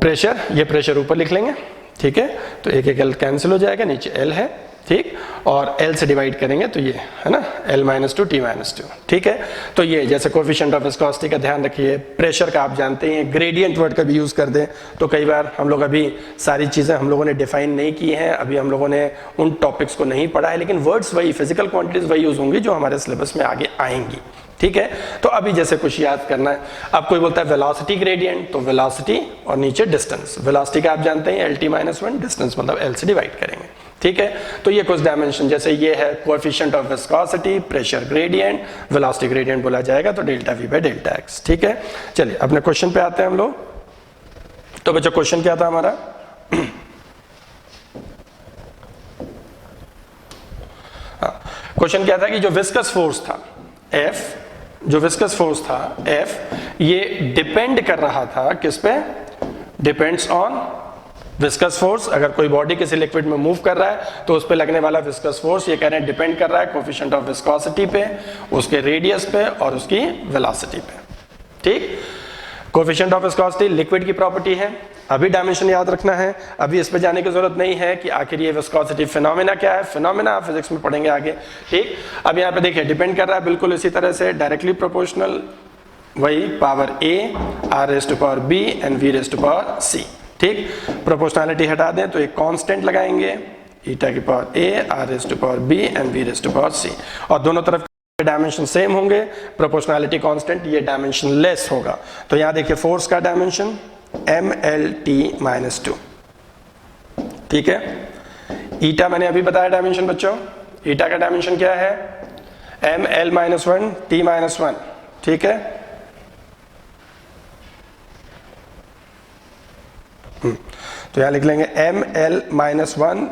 प्रेशर, ये प्रेशर ऊपर लिख लेंगे। ठीक है, तो एक एक L कैंसिल हो जाएगा, नीचे L है। ठीक, और L से डिवाइड करेंगे तो ये है ना L-2 T-2। ठीक है, तो ये जैसे कोएफिशिएंट ऑफ विस्कोसिटी का ध्यान रखिए। प्रेशर का आप जानते हैं, ग्रेडियंट वर्ड का भी यूज कर दें तो कई बार हम लोग अभी सारी चीजें हम लोगों ने डिफाइन नहीं की हैं, अभी हम लोगों ने उन टॉपिक्स को नहीं पढ़ा है, लेकिन वर्ड्स वही, फिजिकल क्वांटिटीज वही यूज होंगी जो हमारे सिलेबस में आगे आएंगी। ठीक है, तो अभी जैसे कुछ याद करना है, अब कोई बोलता है वेलोसिटी ग्रेडियंट, तो वेलोसिटी और नीचे डिस्टेंस। वेलोसिटी का आप जानते हैं LT-1, डिस्टेंस मतलब L से डिवाइड करेंगे। ठीक है, तो ये कुछ डायमेंशन, जैसे ये है coefficient of viscosity, pressure gradient, velocity gradient बोला जाएगा तो delta V by delta x. ठीक है, चलिए अपने क्वेश्चन पे आते हैं हम लोग। तो बच्चों क्वेश्चन क्या था हमारा? क्वेश्चन क्या था कि जो विस्कस फोर्स था F, जो विस्कस फोर्स था F, ये डिपेंड कर रहा था किस पे? Depends on viscous force. अगर कोई बॉडी किसी लिक्विड में मूव कर रहा है तो उस पे लगने वाला विस्कस फोर्स, ये कह रहे हैं डिपेंड कर रहा है कोएफिशिएंट ऑफ विस्कोसिटी पे, उसके रेडियस पे और उसकी वेलोसिटी पे। ठीक, कोएफिशिएंट ऑफ विस्कोसिटी लिक्विड की प्रॉपर्टी है। अभी डायमेंशन याद रखना है, अभी इस पे जाने की जरूरत नहीं है कि आखिर ये विस्कोसिटी फिनोमेना क्या है। फिनोमेना आप फिजिक्स में पढ़ेंगे आगे। ठीक, अब यहाँ पे देखिए डिपेंड कर रहा है, बिल्कुल इसी तरह से डायरेक्टली प्रोपोर्शनल, वही power A R⁻⁵ and V⁻⁶। ठीक, प्रोपोर्शनैलिटी हटा दें तो एक कांस्टेंट लगाएंगे e⁴A R⁻⁵ एंड V⁻⁶, और दोनों तरफ डायमेंशन सेम होंगे। प्रोपोर्शनैलिटी कांस्टेंट, ये डायमेंशन लेस होगा। तो यहां देखिए फोर्स का डायमेंशन mLT-2। ठीक है, ईटा मैंने अभी बताया डायमेंशन बच्चों, ईटा का डायमेंशन क्या है? mL-1 T-1। ठीक है, तो यहां लिख लेंगे mL-1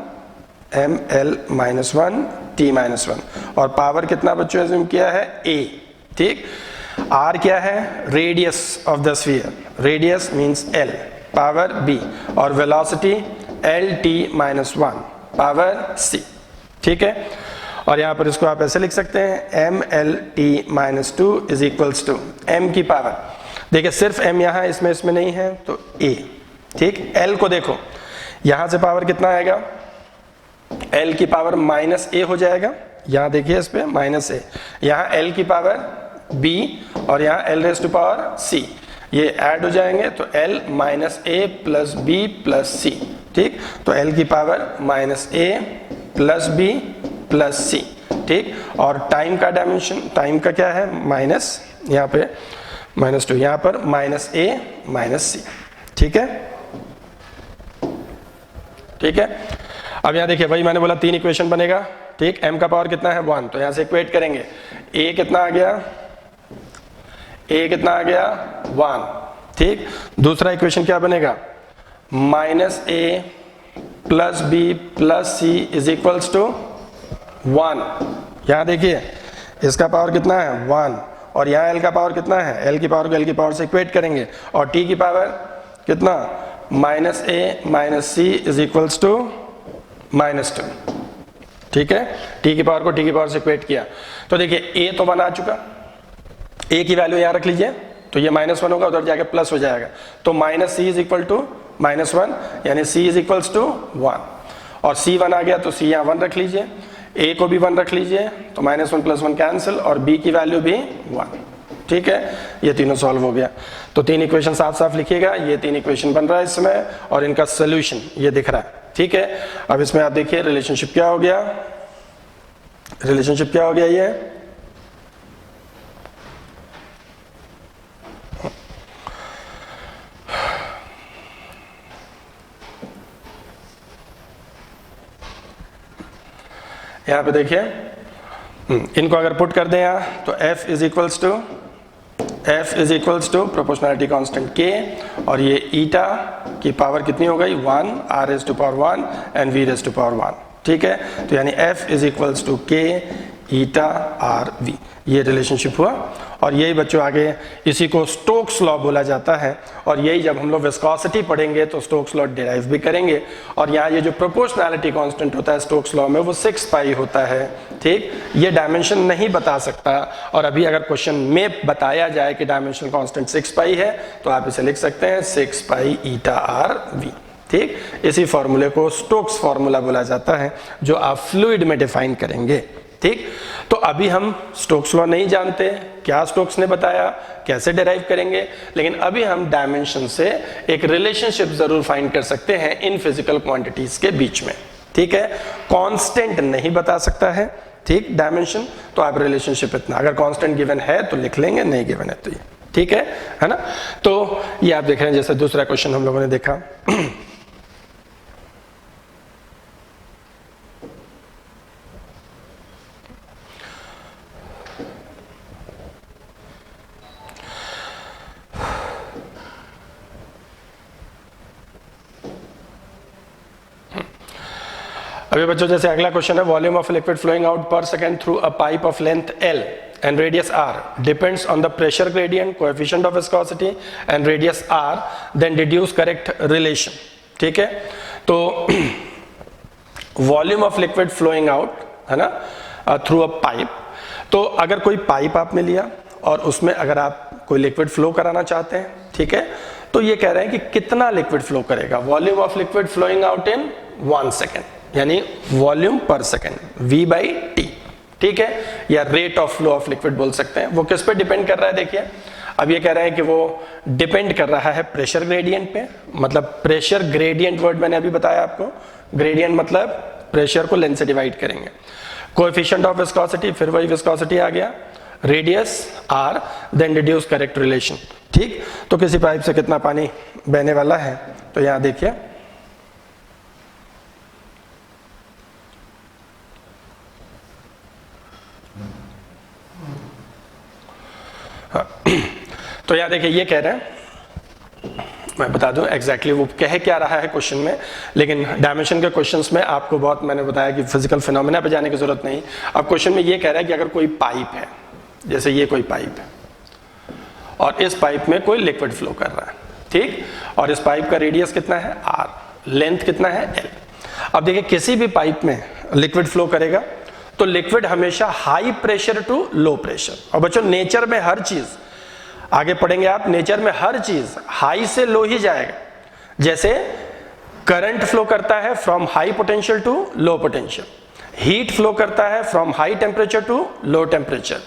T-1, और पावर कितना बच्चों एज्यूम किया है? A। ठीक, R क्या है? Radius of the sphere, radius means L, power B, और वेलोसिटी LT-1, पावर C। ठीक है, और यहां पर इसको आप ऐसे लिख सकते हैं mLT-2 is equals to m की पावर, देखिए सिर्फ m यहां इसमें नहीं है तो A। ठीक, L को देखो, यहां से पावर कितना आएगा? L की पावर -A हो जाएगा, यहां देखिए इस पे -A, यहां L की पावर B और यहां L⁻⁶, ये ऐड हो जाएंगे तो L -A plus B plus C। ठीक, तो L की power -A plus B plus C। ठीक, और टाइम का डायमेंशन, टाइम का क्या है? माइनस, यहाँ पे -2, यहाँ पर -A -C। ठीक है, ठीक है, अब यहाँ देखिए वही मैंने बोला 3 इक्वेशन बनेगा। ठीक, m का पावर कितना है? 1, तो यहाँ से इक्वेट करेंगे, a कितना आ गया? a कितना आ गया? 1। ठीक, दूसरा इक्वेशन क्या बनेगा? -a plus b plus c is equals to 1। यहाँ देखिए इसका पावर कितना है? 1, और यहाँ l का पावर कितना है? l की पावर को l की पावर से इक्वेट करेंगे, और t की पावर कितना? -a -c is equals to -2, ठीक है, टी की पावर को टी की पावर से इक्वेट किया तो देखिए ए तो 1 आ चुका, ए की वैल्यू यहां रख लीजिए तो ये -1 होगा, उधर जाके प्लस हो जाएगा, तो -c इज इक्वल टू -1 यानी c इज इक्वल्स टू 1, और c 1 आ गया तो c यहाँ 1 रख लीजिए, a को भी 1 रख लीजिए तो -1 + 1 कैंसिल, और b की वैल्यू भी 1, ठीक है, ये तीनों सॉल्व हो गया। तो 3 इक्वेशन साफ साफ लिखिएगा, ये 3 इक्वेशन बन रहा है इसमें और इनका सोल्यूशन ये दिख रहा है, ठीक है। अब इसमें आप देखिए रिलेशनशिप क्या हो गया, रिलेशनशिप क्या हो गया, ये यहां पे देखिए इनको अगर पुट कर दें यहाँ तो f is equals to proportionality constant k, और ये ईटा की पावर कितनी हो गई 1 r⁻1 एंड v⁻1, ठीक है, तो यानी f is equals to k eta r v, ये रिलेशनशिप हुआ। और यही बच्चों आगे इसी को स्टोक्स लॉ बोला जाता है, और यही जब हम लोग विस्कोसिटी पढ़ेंगे तो स्टोक्स लॉ डिराइव भी करेंगे। और यहाँ ये जो प्रोपोर्शनैलिटी कांस्टेंट होता है स्टोक्स लॉ में वो 6 पाई होता है, ठीक, ये डायमेंशन नहीं बता सकता, और अभी अगर क्वेश्चन में बताया जाए कि डायमेंशनल कांस्टेंट 6 पाई है तो आप इसे लिख सकते हैं 6 पाई ईटा r v, ठीक, इसी फॉर्मूले को स्टोक्स फॉर्मूला बोला जाता है जो आप फ्लूइड में डिफाइन करेंगे, ठीक। तो अभी हम स्टोक्स लॉ नहीं जानते, क्या स्टोक्स ने बताया, कैसे डिराइव करेंगे, लेकिन अभी हम डायमेंशन से एक रिलेशनशिप जरूर फाइंड कर सकते हैं इन फिजिकल क्वांटिटीज के बीच में, ठीक है। कांस्टेंट नहीं बता सकता है, ठीक, डायमेंशन, तो आप रिलेशनशिप इतना, अगर कांस्टेंट गिवन है तो लिख लेंगे, नहीं गिवन है तो ये, ठीक है ना। तो ये आप देख रहे हैं जैसे दूसरा क्वेश्चन हम लोगों ने देखा अभी बच्चों जैसे अगला क्वेश्चन है, volume of liquid flowing out per second through a pipe of length L and radius r depends on the pressure gradient, coefficient of viscosity and radius r, then deduce correct relation, ठीक है। तो volume of liquid flowing out है ना through a pipe, तो अगर कोई pipe आपने लिया और उसमें अगर आप कोई लिक्विड फ्लो कराना चाहते हैं, ठीक है, तो ये कह रहे हैं कि कितना लिक्विड फ्लो करेगा, volume of liquid flowing out in 1 second, यानी वॉल्यूम पर सेकेंड V/T, ठीक है, या rate of flow of liquid बोल सकते हैं। वो किस पे डिपेंड कर रहा है, देखिए अब ये कह रहे हैं कि वो डिपेंड कर रहा है प्रेशर ग्रेडियंट पे, मतलब प्रेशर ग्रेडियंट वर्ड मैंने अभी बताया आपको, ग्रेडियंट मतलब प्रेशर को लेंथ से डिवाइड करेंगे, कोएफिशिएंट ऑफ विस्कोसिटी, फिर वही विस्कोसिटी आ गया, radius r, then deduce correct relation, ठीक। तो किसी पाइप से कितना पानी बहने वाला है, तो यहां देखिए तो यहां देखिए ये कह रहे हैं, मैं बता दूं एग्जैक्टली वो कह क्या रहा है क्वेश्चन में, लेकिन डायमेंशन के क्वेश्चंस में आपको बहुत मैंने बताया कि फिजिकल फिनोमेना पे जाने की जरूरत नहीं। अब क्वेश्चन में ये कह रहा है कि अगर कोई पाइप है, जैसे ये कोई पाइप है और इस पाइप में कोई लिक्विड फ्लो कर रहा है, ठीक, और इस पाइप का रेडियस कितना है r, लेंथ कितना है l। अब देखिए किसी भी पाइप में लिक्विड फ्लो करेगा तो लिक्विड हमेशा high pressure to low pressure, और बच्चों नेचर में हर चीज, आगे पढ़ेंगे आप, नेचर में हर चीज हाई से लो ही जाएगा। जैसे करंट फ्लो करता है from high potential to low potential, heat flow करता है from high temperature to low temperature,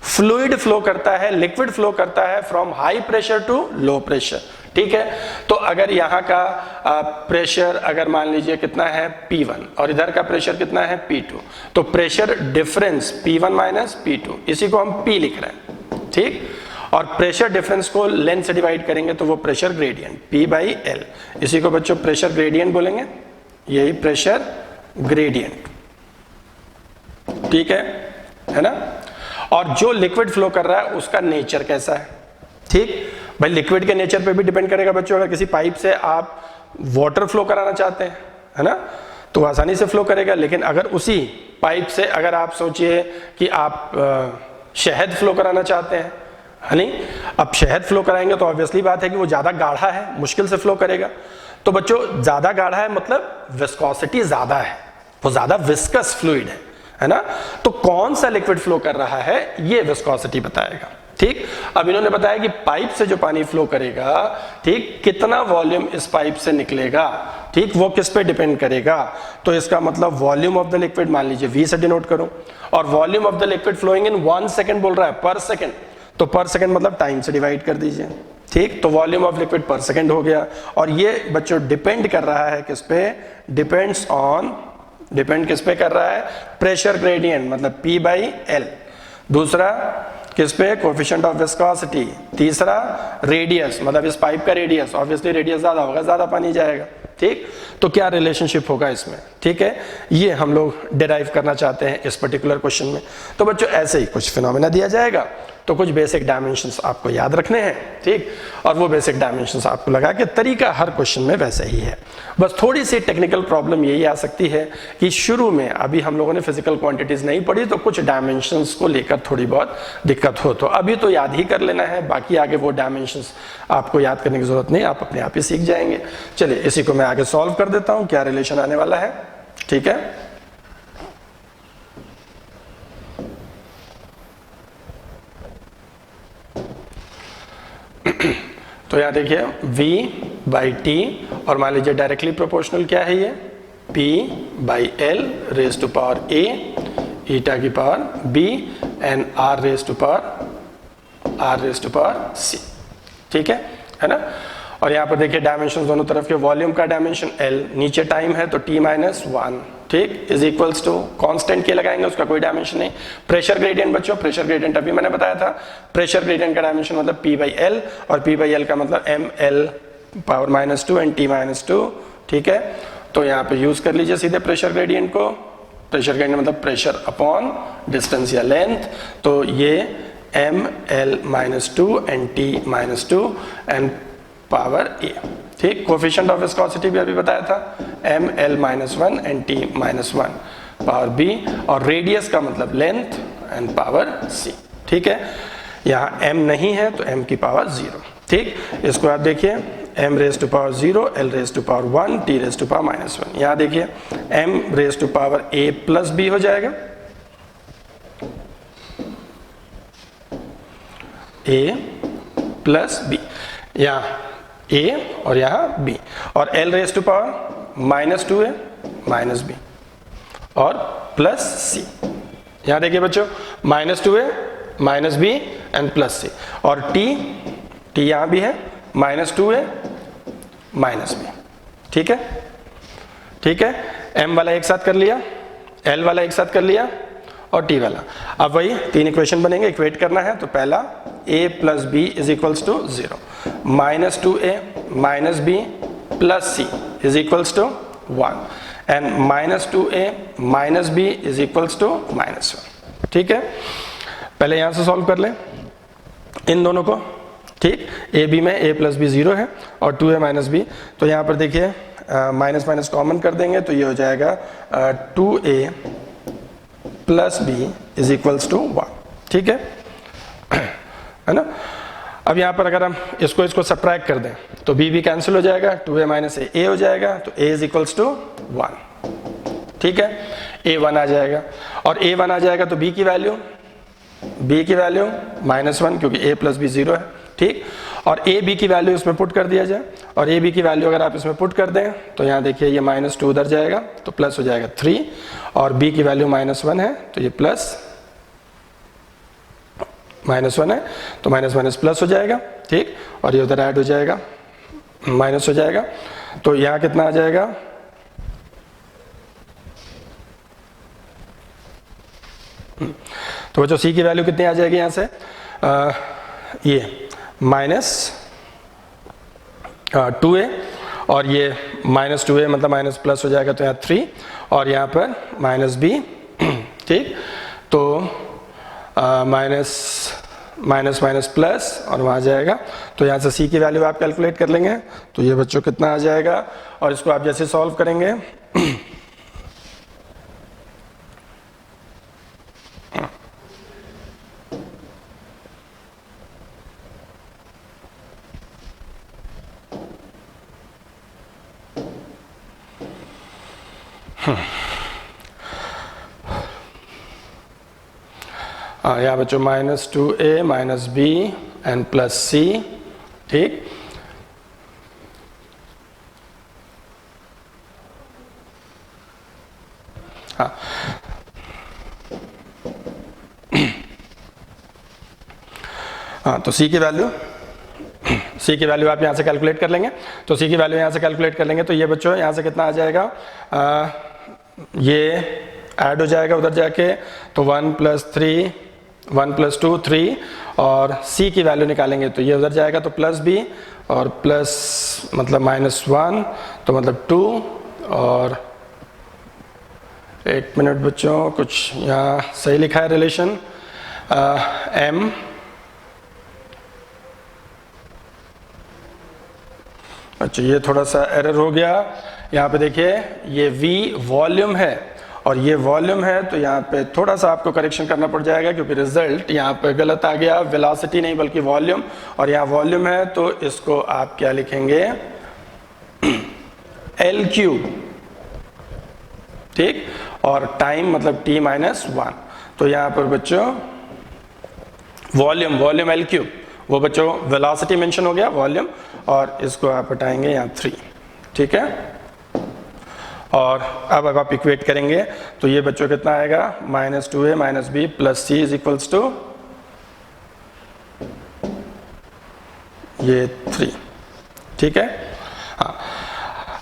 fluid flow करता है, लिक्विड फ्लो करता है from high pressure to low pressure, ठीक है। तो अगर यहाँ का प्रेशर अगर मान लीजिए कितना है P1 और इधर का प्रेशर कितना है P2, तो pressure difference P1 minus P2, इसी को हम P लिख रहे हैं, ठीक, और प्रेशर डिफरेंस को लेंथ से डिवाइड करेंगे तो वो प्रेशर ग्रेडियंट P/L, इसी को बच्चों प्रेशर ग्रेडियंट बोलेंगे, यही प्रेशर ग्रेडियंट, ठीक है ना। और जो लिक्विड फ्लो कर रहा है उसका नेचर कैसा है, ठीक, भाई लिक्विड के नेचर पे भी डिपेंड करेगा बच्चों। अगर किसी पाइप से आप वाटर फ्लो कराना चाहते हैं, है ना, तो आसानी से फ्लो करेगा, लेकिन अगर उसी पाइप से अगर आप सोचिए कि आप शहद फ्लो कराना चाहते हैं, है नहीं, अब शहद फ्लो कराएंगे तो ऑब्वियसली बात है कि वो ज्यादा गाढ़ा है, मुश्किल से फ्लो करेगा। तो बच्चों ज्यादा गाढ़ा है मतलब विस्कोसिटी ज्यादा है, वो ज्यादा विस्कस फ्लूइड है ना। तो कौन सा लिक्विड फ्लो कर रहा है ये विस्कोसिटी बताएगा। ठीक, अब इन्होंने बताया कि पाइप से जो पानी फ्लो करेगा, ठीक, कितना वॉल्यूम इस पाइप से निकलेगा, ठीक, वो किस पे डिपेंड करेगा। तो इसका मतलब वॉल्यूम ऑफ द लिक्विड मान लीजिए V से डिनोट करूं, और volume of the liquid flowing in 1 second बोल रहा है, पर सेकेंड, तो पर सेकेंड मतलब टाइम से डिवाइड कर दीजिए। ठीक, तो वॉल्यूम ऑफ लिक्विड पर सेकेंड हो गया। और ये बच्चों डिपेंड कर रहा है किस पे, डिपेंड किस पे कर रहा है, प्रेशर ग्रेडियंट मतलब P/L। दूसरा किस पे, कोफिशिएंट ऑफ विस्कोसिटी। तीसरा रेडियस मतलब इस पाइप का रेडियस, ऑब्वियसली रेडियस ज्यादा होगा ज्यादा पानी जाएगा। ठीक, तो क्या रिलेशनशिप होगा इसमें, ठीक है, ये हम लोग डिराइव करना चाहते हैं इस पर्टिकुलर क्वेश्चन में। तो बच्चों ऐसे ही कुछ फिनोमेना दिया जाएगा, तो कुछ बेसिक डायमेंशंस आपको याद रखने हैं। ठीक, और वो बेसिक डायमेंशंस आपको लगा कि तरीका हर क्वेश्चन में वैसा ही है। बस थोड़ी सी टेक्निकल प्रॉब्लम यही आ सकती है कि शुरू में अभी हम लोगों ने फिजिकल क्वांटिटीज नहीं पढ़ी, तो कुछ डायमेंशंस को लेकर थोड़ी बहुत दिक्कत हो, तो अभी तो याद ही कर लेना है, बाकी आगे वो डायमेंशंस आपको याद करने की जरूरत नहीं, आप अपने आप ही सीख जाएंगे। चलिए इसी को मैं आगे सॉल्व कर देता हूं, क्या रिलेशन आने वाला है। ठीक है, तो यहां देखिए V/T, और मान लीजिए डायरेक्टली प्रोपोर्शनल क्या है ये, P/L raise to power A eta की power B and R raise to power C। ठीक है ना। और यहाँ पर देखिए डायमेंशन दोनों तरफ के, वॉल्यूम का डायमेंशन L, नीचे टाइम है तो T-1, ठीक, इज इक्वल्स टू कांस्टेंट के लगाएंगे, उसका कोई डायमेंशन नहीं। प्रेशर ग्रेडियंट बच्चों, प्रेशर ग्रेडियंट अभी मैंने बताया था, प्रेशर ग्रेडियंट का डायमेंशन मतलब P/L, और P/L का मतलब mL⁻² एंड T-2। ठीक है, तो यहाँ पे यूज कर लीजिए सीधे प्रेशर ग्रेडियंट को। प्रेशर ग्रेडियंट मतलब प्रेशर अपॉन डिस्टेंस या लेंथ, तो ये mL-2 and T-2 and power A। ठीक, कोफिशिएंट ऑफ विस्कोसिटी भी अभी बताया था, mL-1 and T-1 power B, और रेडियस का मतलब लेंथ एंड पावर C। ठीक है, यहाँ m नहीं है तो m की पावर 0। ठीक, इसको आप देखिए m raise to power 0, l raise to power 1, t raise to power -1। यहाँ देखिए m raise to power a plus b हो जाएगा, a प्लस b, यहाँ a और यहाँ b, और l raise to power -2a minus b और plus c। यहाँ देखिए बच्चों -2a minus b and plus c, और t यहाँ भी है -2a माइनस b। ठीक है, ठीक है, m वाला एक साथ कर लिया, l वाला एक साथ कर लिया, और t वाला। अब वही 3 इक्वेशन बनेंगे, इक्वेट करना है। तो पहला a plus b is equals to 0, -2a minus b plus c is equals to 1, and -2a minus b is equals to -1। ठीक है, पहले यहां से सॉल्व कर लें इन दोनों को। ठीक, ए बी में a प्लस बी 0 है और 2a माइनस b, तो यहाँ पर देखिए माइनस माइनस कॉमन कर देंगे, तो ये हो जाएगा 2a plus b is equals to 1। ठीक है ना। अब यहाँ पर अगर हम इसको सब्ट्रैक्ट कर दें तो b भी कैंसिल हो जाएगा, 2a माइनस a हो जाएगा, तो a इज इक्वल्स टू 1। ठीक है, a 1 आ जाएगा, और a 1 आ जाएगा तो b की वैल्यू -1, क्योंकि a प्लस b 0 है। ठीक, और a b की वैल्यू इसमें पुट कर दिया जाए, और a b की वैल्यू अगर आप इसमें पुट कर दें तो यहाँ देखिए ये -2 उधर जाएगा तो प्लस हो जाएगा 3, और b की वैल्यू -1 है तो ये प्लस -1 है तो माइनस माइनस प्लस हो जाएगा। ठीक, और ये उधर ऐड हो जाएगा, माइनस हो जाएगा, तो यहाँ कितना आ जाएगा, तो बच्चों c की वैल्यू कितनी आ जाएगी यहाँ से, ये -2a, और ये -2a मतलब माइनस प्लस हो जाएगा, तो यहाँ 3, और यहाँ पर -b। ठीक, तो माइनस माइनस माइनस प्लस और वहाँ जाएगा, तो यहाँ से c की वैल्यू आप कैलकुलेट कर लेंगे, तो ये बच्चों कितना आ जाएगा, और इसको आप जैसे सॉल्व करेंगे हाँ यहाँ बच्चों -2a minus b n plus c, ठीक। हाँ हाँ, तो c की वैल्यू आप यहाँ से कैलकुलेट कर लेंगे। तो c की वैल्यू यहाँ से कैलकुलेट कर लेंगे तो ये बच्चों यहाँ से कितना आ जाएगा, ये ऐड हो जाएगा उधर जाके, तो 1 + 2 3, और c की वैल्यू निकालेंगे तो ये उधर जाएगा तो प्लस b, और प्लस मतलब -1 तो मतलब 2, और एक मिनट बच्चों, कुछ यहाँ सही लिखा है रिलेशन, m अच्छा ये थोड़ा सा एरर हो गया। यहाँ पे देखिए ये v वॉल्यूम है और ये वॉल्यूम है, तो यहाँ पे थोड़ा सा आपको करेक्शन करना पड़ जाएगा क्योंकि रिजल्ट यहाँ पे गलत आ गया, वेलोसिटी नहीं बल्कि वॉल्यूम, और यहाँ वॉल्यूम है तो इसको आप क्या लिखेंगे, L3, ठीक, और टाइम मतलब t-1। तो यहाँ पर बच्चों वॉल्यूम L3, वो बच्चों वेलोसिटी मेंशन हो गया वॉल्यूम, और इसको आप हटाएंगे यहाँ 3, ठीक है। और अब आप इक्वेट करेंगे तो ये बच्चों कितना आएगा, -2a minus B plus C is equals to ये 3, ठीक है। हाँ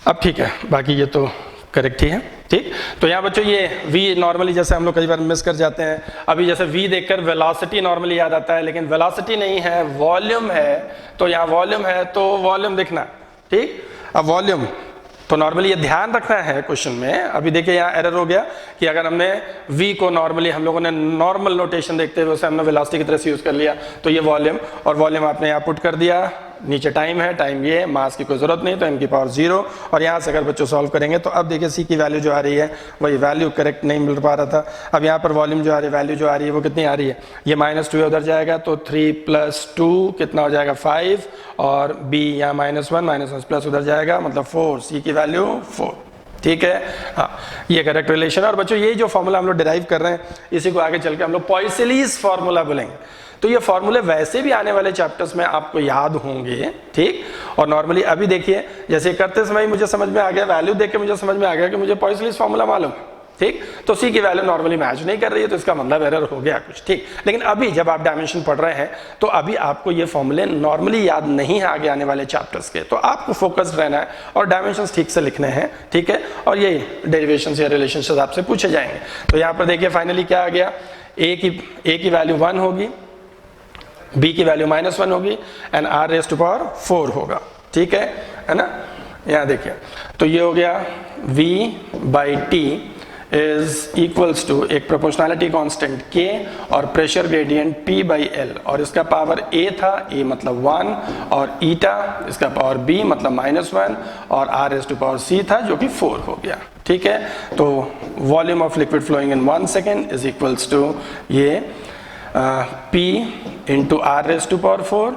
अब ठीक है, बाकी ये तो करेक्ट ही है, ठीक। तो यहाँ बच्चों ये v नॉर्मली जैसे हम लोग कई बार मिस कर जाते हैं, अभी जैसे v देखकर वेलोसिटी नॉर्मली याद आता है, लेकिन वेलोसिटी नहीं है, वॉल्यूम है। तो यहाँ वॉल्यूम है तो वॉल्यूम देखना, ठीक। अब वॉल्यूम तो नॉर्मली ये ध्यान रखना है क्वेश्चन में। अभी देखिए यहाँ एरर हो गया कि अगर हमने v को नॉर्मली हम लोगों ने नॉर्मल नोटेशन देखते हुए उसे हमने वेलोसिटी की तरह से यूज कर लिया, तो ये वॉल्यूम, और वॉल्यूम आपने यहाँ पुट कर दिया, नीचे टाइम है, टाइम ये, मास की कोई जरूरत नहीं, तो n की पावर 0। और यहाँ से अगर बच्चों सॉल्व करेंगे तो अब देखिए c की वैल्यू जो आ रही है वही वैल्यू करेक्ट नहीं मिल पा रहा था। अब यहाँ पर वॉल्यूम जो आ रही है, वैल्यू जो आ रही है वो कितनी आ रही है, ये -2 उधर जाएगा तो 3 + 2 कितना हो जाएगा 5, और b यहाँ -1 प्लस उधर जाएगा मतलब 4, c की वैल्यू 4, ठीक है। हाँ ये करेक्ट रिलेशन है। और बच्चों ये जो फॉर्मूला हम लोग डिराइव कर रहे हैं इसी को आगे चल के हम लोग पॉइसलीज फार्मूला बोलेंगे। तो ये फॉर्मूले वैसे भी आने वाले चैप्टर्स में आपको याद होंगे, ठीक। और नॉर्मली अभी देखिए जैसे करते समय मुझे समझ में आ गया, वैल्यू देख के मुझे समझ में आ गया कि मुझे पॉइसलीज फार्मूला मालूम है, ठीक। तो सी की वैल्यू नॉर्मली मैच नहीं कर रही है तो इसका मतलब एरर हो गया कुछ, ठीक। लेकिन अभी जब आप डायमेंशन पढ़ रहे हैं तो अभी आपको ये फॉर्मूले नॉर्मली याद नहीं है आगे आने वाले चैप्टर्स के, तो आपको फोकस्ड रहना है और डायमेंशंस ठीक से लिखने हैं, ठीक है। और ये डेरिवेशंस या रिलेशनशिप्स आपसे पूछे जाएंगे। तो यहाँ पर देखिए फाइनली क्या आ गया, a की वैल्यू 1 होगी, b की वैल्यू -1 होगी, एंड r⁴ होगा, ठीक है ना। यहाँ देखिए तो ये हो गया v/t इज इक्वल्स टू एक प्रोपोर्शनैलिटी कांस्टेंट k और प्रेशर ग्रेडियंट p/l, और इसका पावर a था, a मतलब 1, और ईटा इसका पावर b मतलब -1, और r⁴ था जो कि 4 हो गया, ठीक है। तो volume of liquid flowing in 1 second is equals to ये p इंटू r⁴,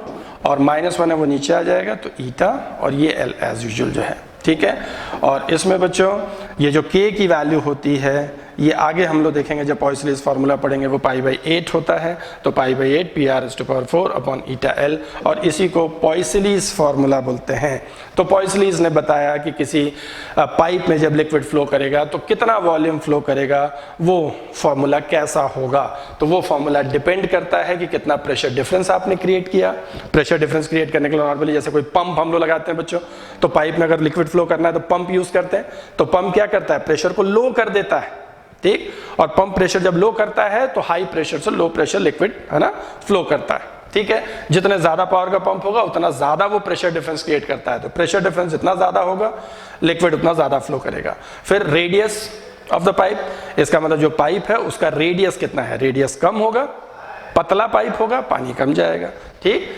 और -1 है वो नीचे आ जाएगा तो ईटा, और ये l एज यूजुअल जो है, ठीक है। और इसमें बच्चों ये जो k की वैल्यू होती है ये आगे हम लोग देखेंगे जब पॉइसलीज फार्मूला पढ़ेंगे, वो π/8 होता है, तो π/8 PR⁴ अपॉन ईटा l, और इसी को पॉइसलीज फार्मूला बोलते हैं। तो पॉइसलीज ने बताया कि किसी पाइप में जब लिक्विड फ्लो करेगा तो कितना वॉल्यूम फ्लो करेगा, वो फार्मूला कैसा होगा। तो वो फार्मूला डिपेंड करता है कि कितना प्रेशर डिफरेंस आपने क्रिएट किया। प्रेशर डिफरेंस क्रिएट करने के लिए नॉर्मली जैसे कोई पंप हम लोग लगाते हैं बच्चों, तो पाइप में अगर लिक्विड फ्लो करना है तो पंप यूज करते हैं, तो पंप क्या करता है, प्रेशर को लो कर देता है, ठीक। और पंप प्रेशर जब लो करता है तो हाई प्रेशर से लो प्रेशर लिक्विड है ना फ्लो करता है, ठीक है। जितने ज्यादा पावर का पंप होगा उतना ज्यादा वो प्रेशर डिफरेंस क्रिएट करता है, तो प्रेशर डिफरेंस जितना ज्यादा होगा लिक्विड उतना ज्यादा फ्लो करेगा। फिर रेडियस ऑफ द पाइप, इसका मतलब जो पाइप है उसका रेडियस कितना है, रेडियस कम होगा, पतला पाइप होगा, पानी कम जाएगा, ठीक।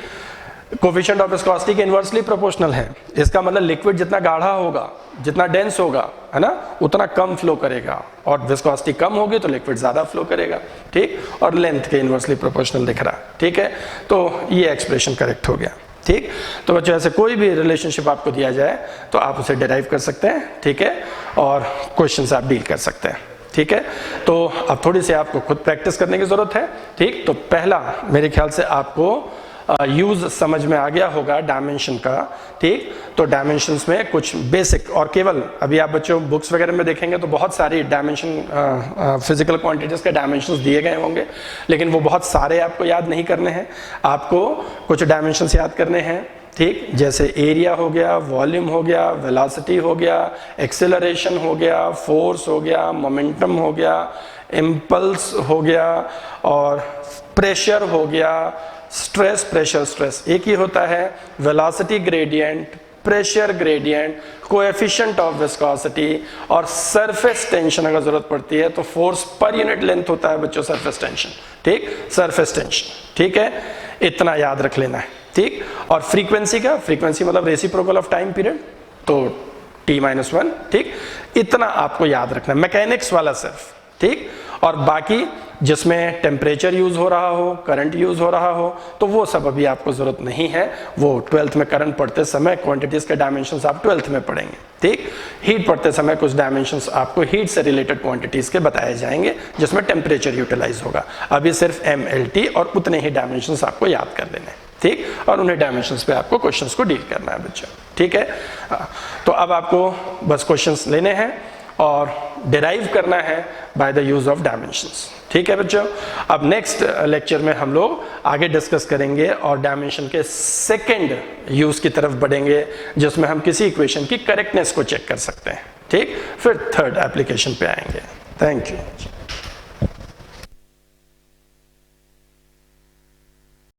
कोफिशिएंट ऑफ विस्कोसिटी के इनवर्सली प्रोपोर्शनल है, इसका मतलब लिक्विड जितना गाढ़ा होगा, जितना डेंस होगा, है ना, उतना कम फ्लो करेगा, और विस्कोसिटी कम होगी तो लिक्विड ज्यादा फ्लो करेगा, ठीक। और लेंथ के इनवर्सली प्रोपोर्शनल दिख रहा है, ठीक है। तो ये एक्सप्रेशन करेक्ट हो गया, ठीक। तो बच्चों ऐसे कोई भी रिलेशनशिप आपको दिया जाए तो आप उसे डिराइव कर सकते हैं, ठीक है, और क्वेश्चन से आप डील कर सकते हैं, ठीक है, तो अब थोड़ी सी आपको खुद प्रैक्टिस करने की ज़रूरत है। ठीक, तो पहला मेरे ख्याल से आपको यूज़ समझ में आ गया होगा डायमेंशन का। ठीक, तो डायमेंशंस में कुछ बेसिक, और केवल अभी आप बच्चों बुक्स वगैरह में देखेंगे तो बहुत सारी डायमेंशन फिजिकल क्वांटिटीज के डायमेंशंस दिए गए होंगे, लेकिन वो बहुत सारे आपको याद नहीं करने हैं। आपको कुछ डायमेंशंस याद करने हैं। ठीक, जैसे एरिया हो गया, वॉल्यूम हो गया, वेलोसिटी हो गया, एक्सेलरेशन हो गया, फोर्स हो गया, मोमेंटम हो गया, इम्पल्स हो गया, और प्रेशर हो गया, स्ट्रेस, प्रेशर स्ट्रेस एक ही होता है, velocity gradient, pressure gradient, coefficient of viscosity, और सरफेस टेंशन अगर जरूरत पड़ती है तो फोर्स पर यूनिट लेंथ होता है बच्चों सरफेस टेंशन। ठीक, सरफेस टेंशन, ठीक है, इतना याद रख लेना है। ठीक, और फ्रीक्वेंसी का, फ्रीक्वेंसी मतलब रेसिप्रोकल ऑफ टाइम पीरियड, तो t-1। ठीक, इतना आपको याद रखना है, मैकेनिक्स वाला सिर्फ। ठीक, और बाकी जिसमें टेम्परेचर यूज हो रहा हो, करंट यूज हो रहा हो, तो वो सब अभी आपको जरूरत नहीं है, वो 12th में करंट पढ़ते समय क्वांटिटीज के डायमेंशंस आप 12th में पढ़ेंगे। ठीक, हीट पढ़ते समय कुछ डायमेंशंस आपको हीट से रिलेटेड क्वांटिटीज के बताए जाएंगे जिसमें टेम्परेचर यूटिलाइज होगा। अभी सिर्फ MLT और उतने ही डायमेंशंस आपको याद कर लेने हैं। ठीक, और उन्हें डायमेंशंस पे आपको क्वेश्चंस को डील करना है बच्चों। ठीक है, तो अब आपको बस क्वेश्चंस लेने हैं और डिराइव करना है by the use of dimensions. ठीक है बच्चों, अब नेक्स्ट लेक्चर में हम लोग आगे डिस्कस करेंगे और डायमेंशन के सेकंड यूज की तरफ बढ़ेंगे, जिसमें हम किसी इक्वेशन की करेक्टनेस को चेक कर सकते हैं। ठीक, फिर थर्ड एप्लीकेशन पे आएंगे। Thank you.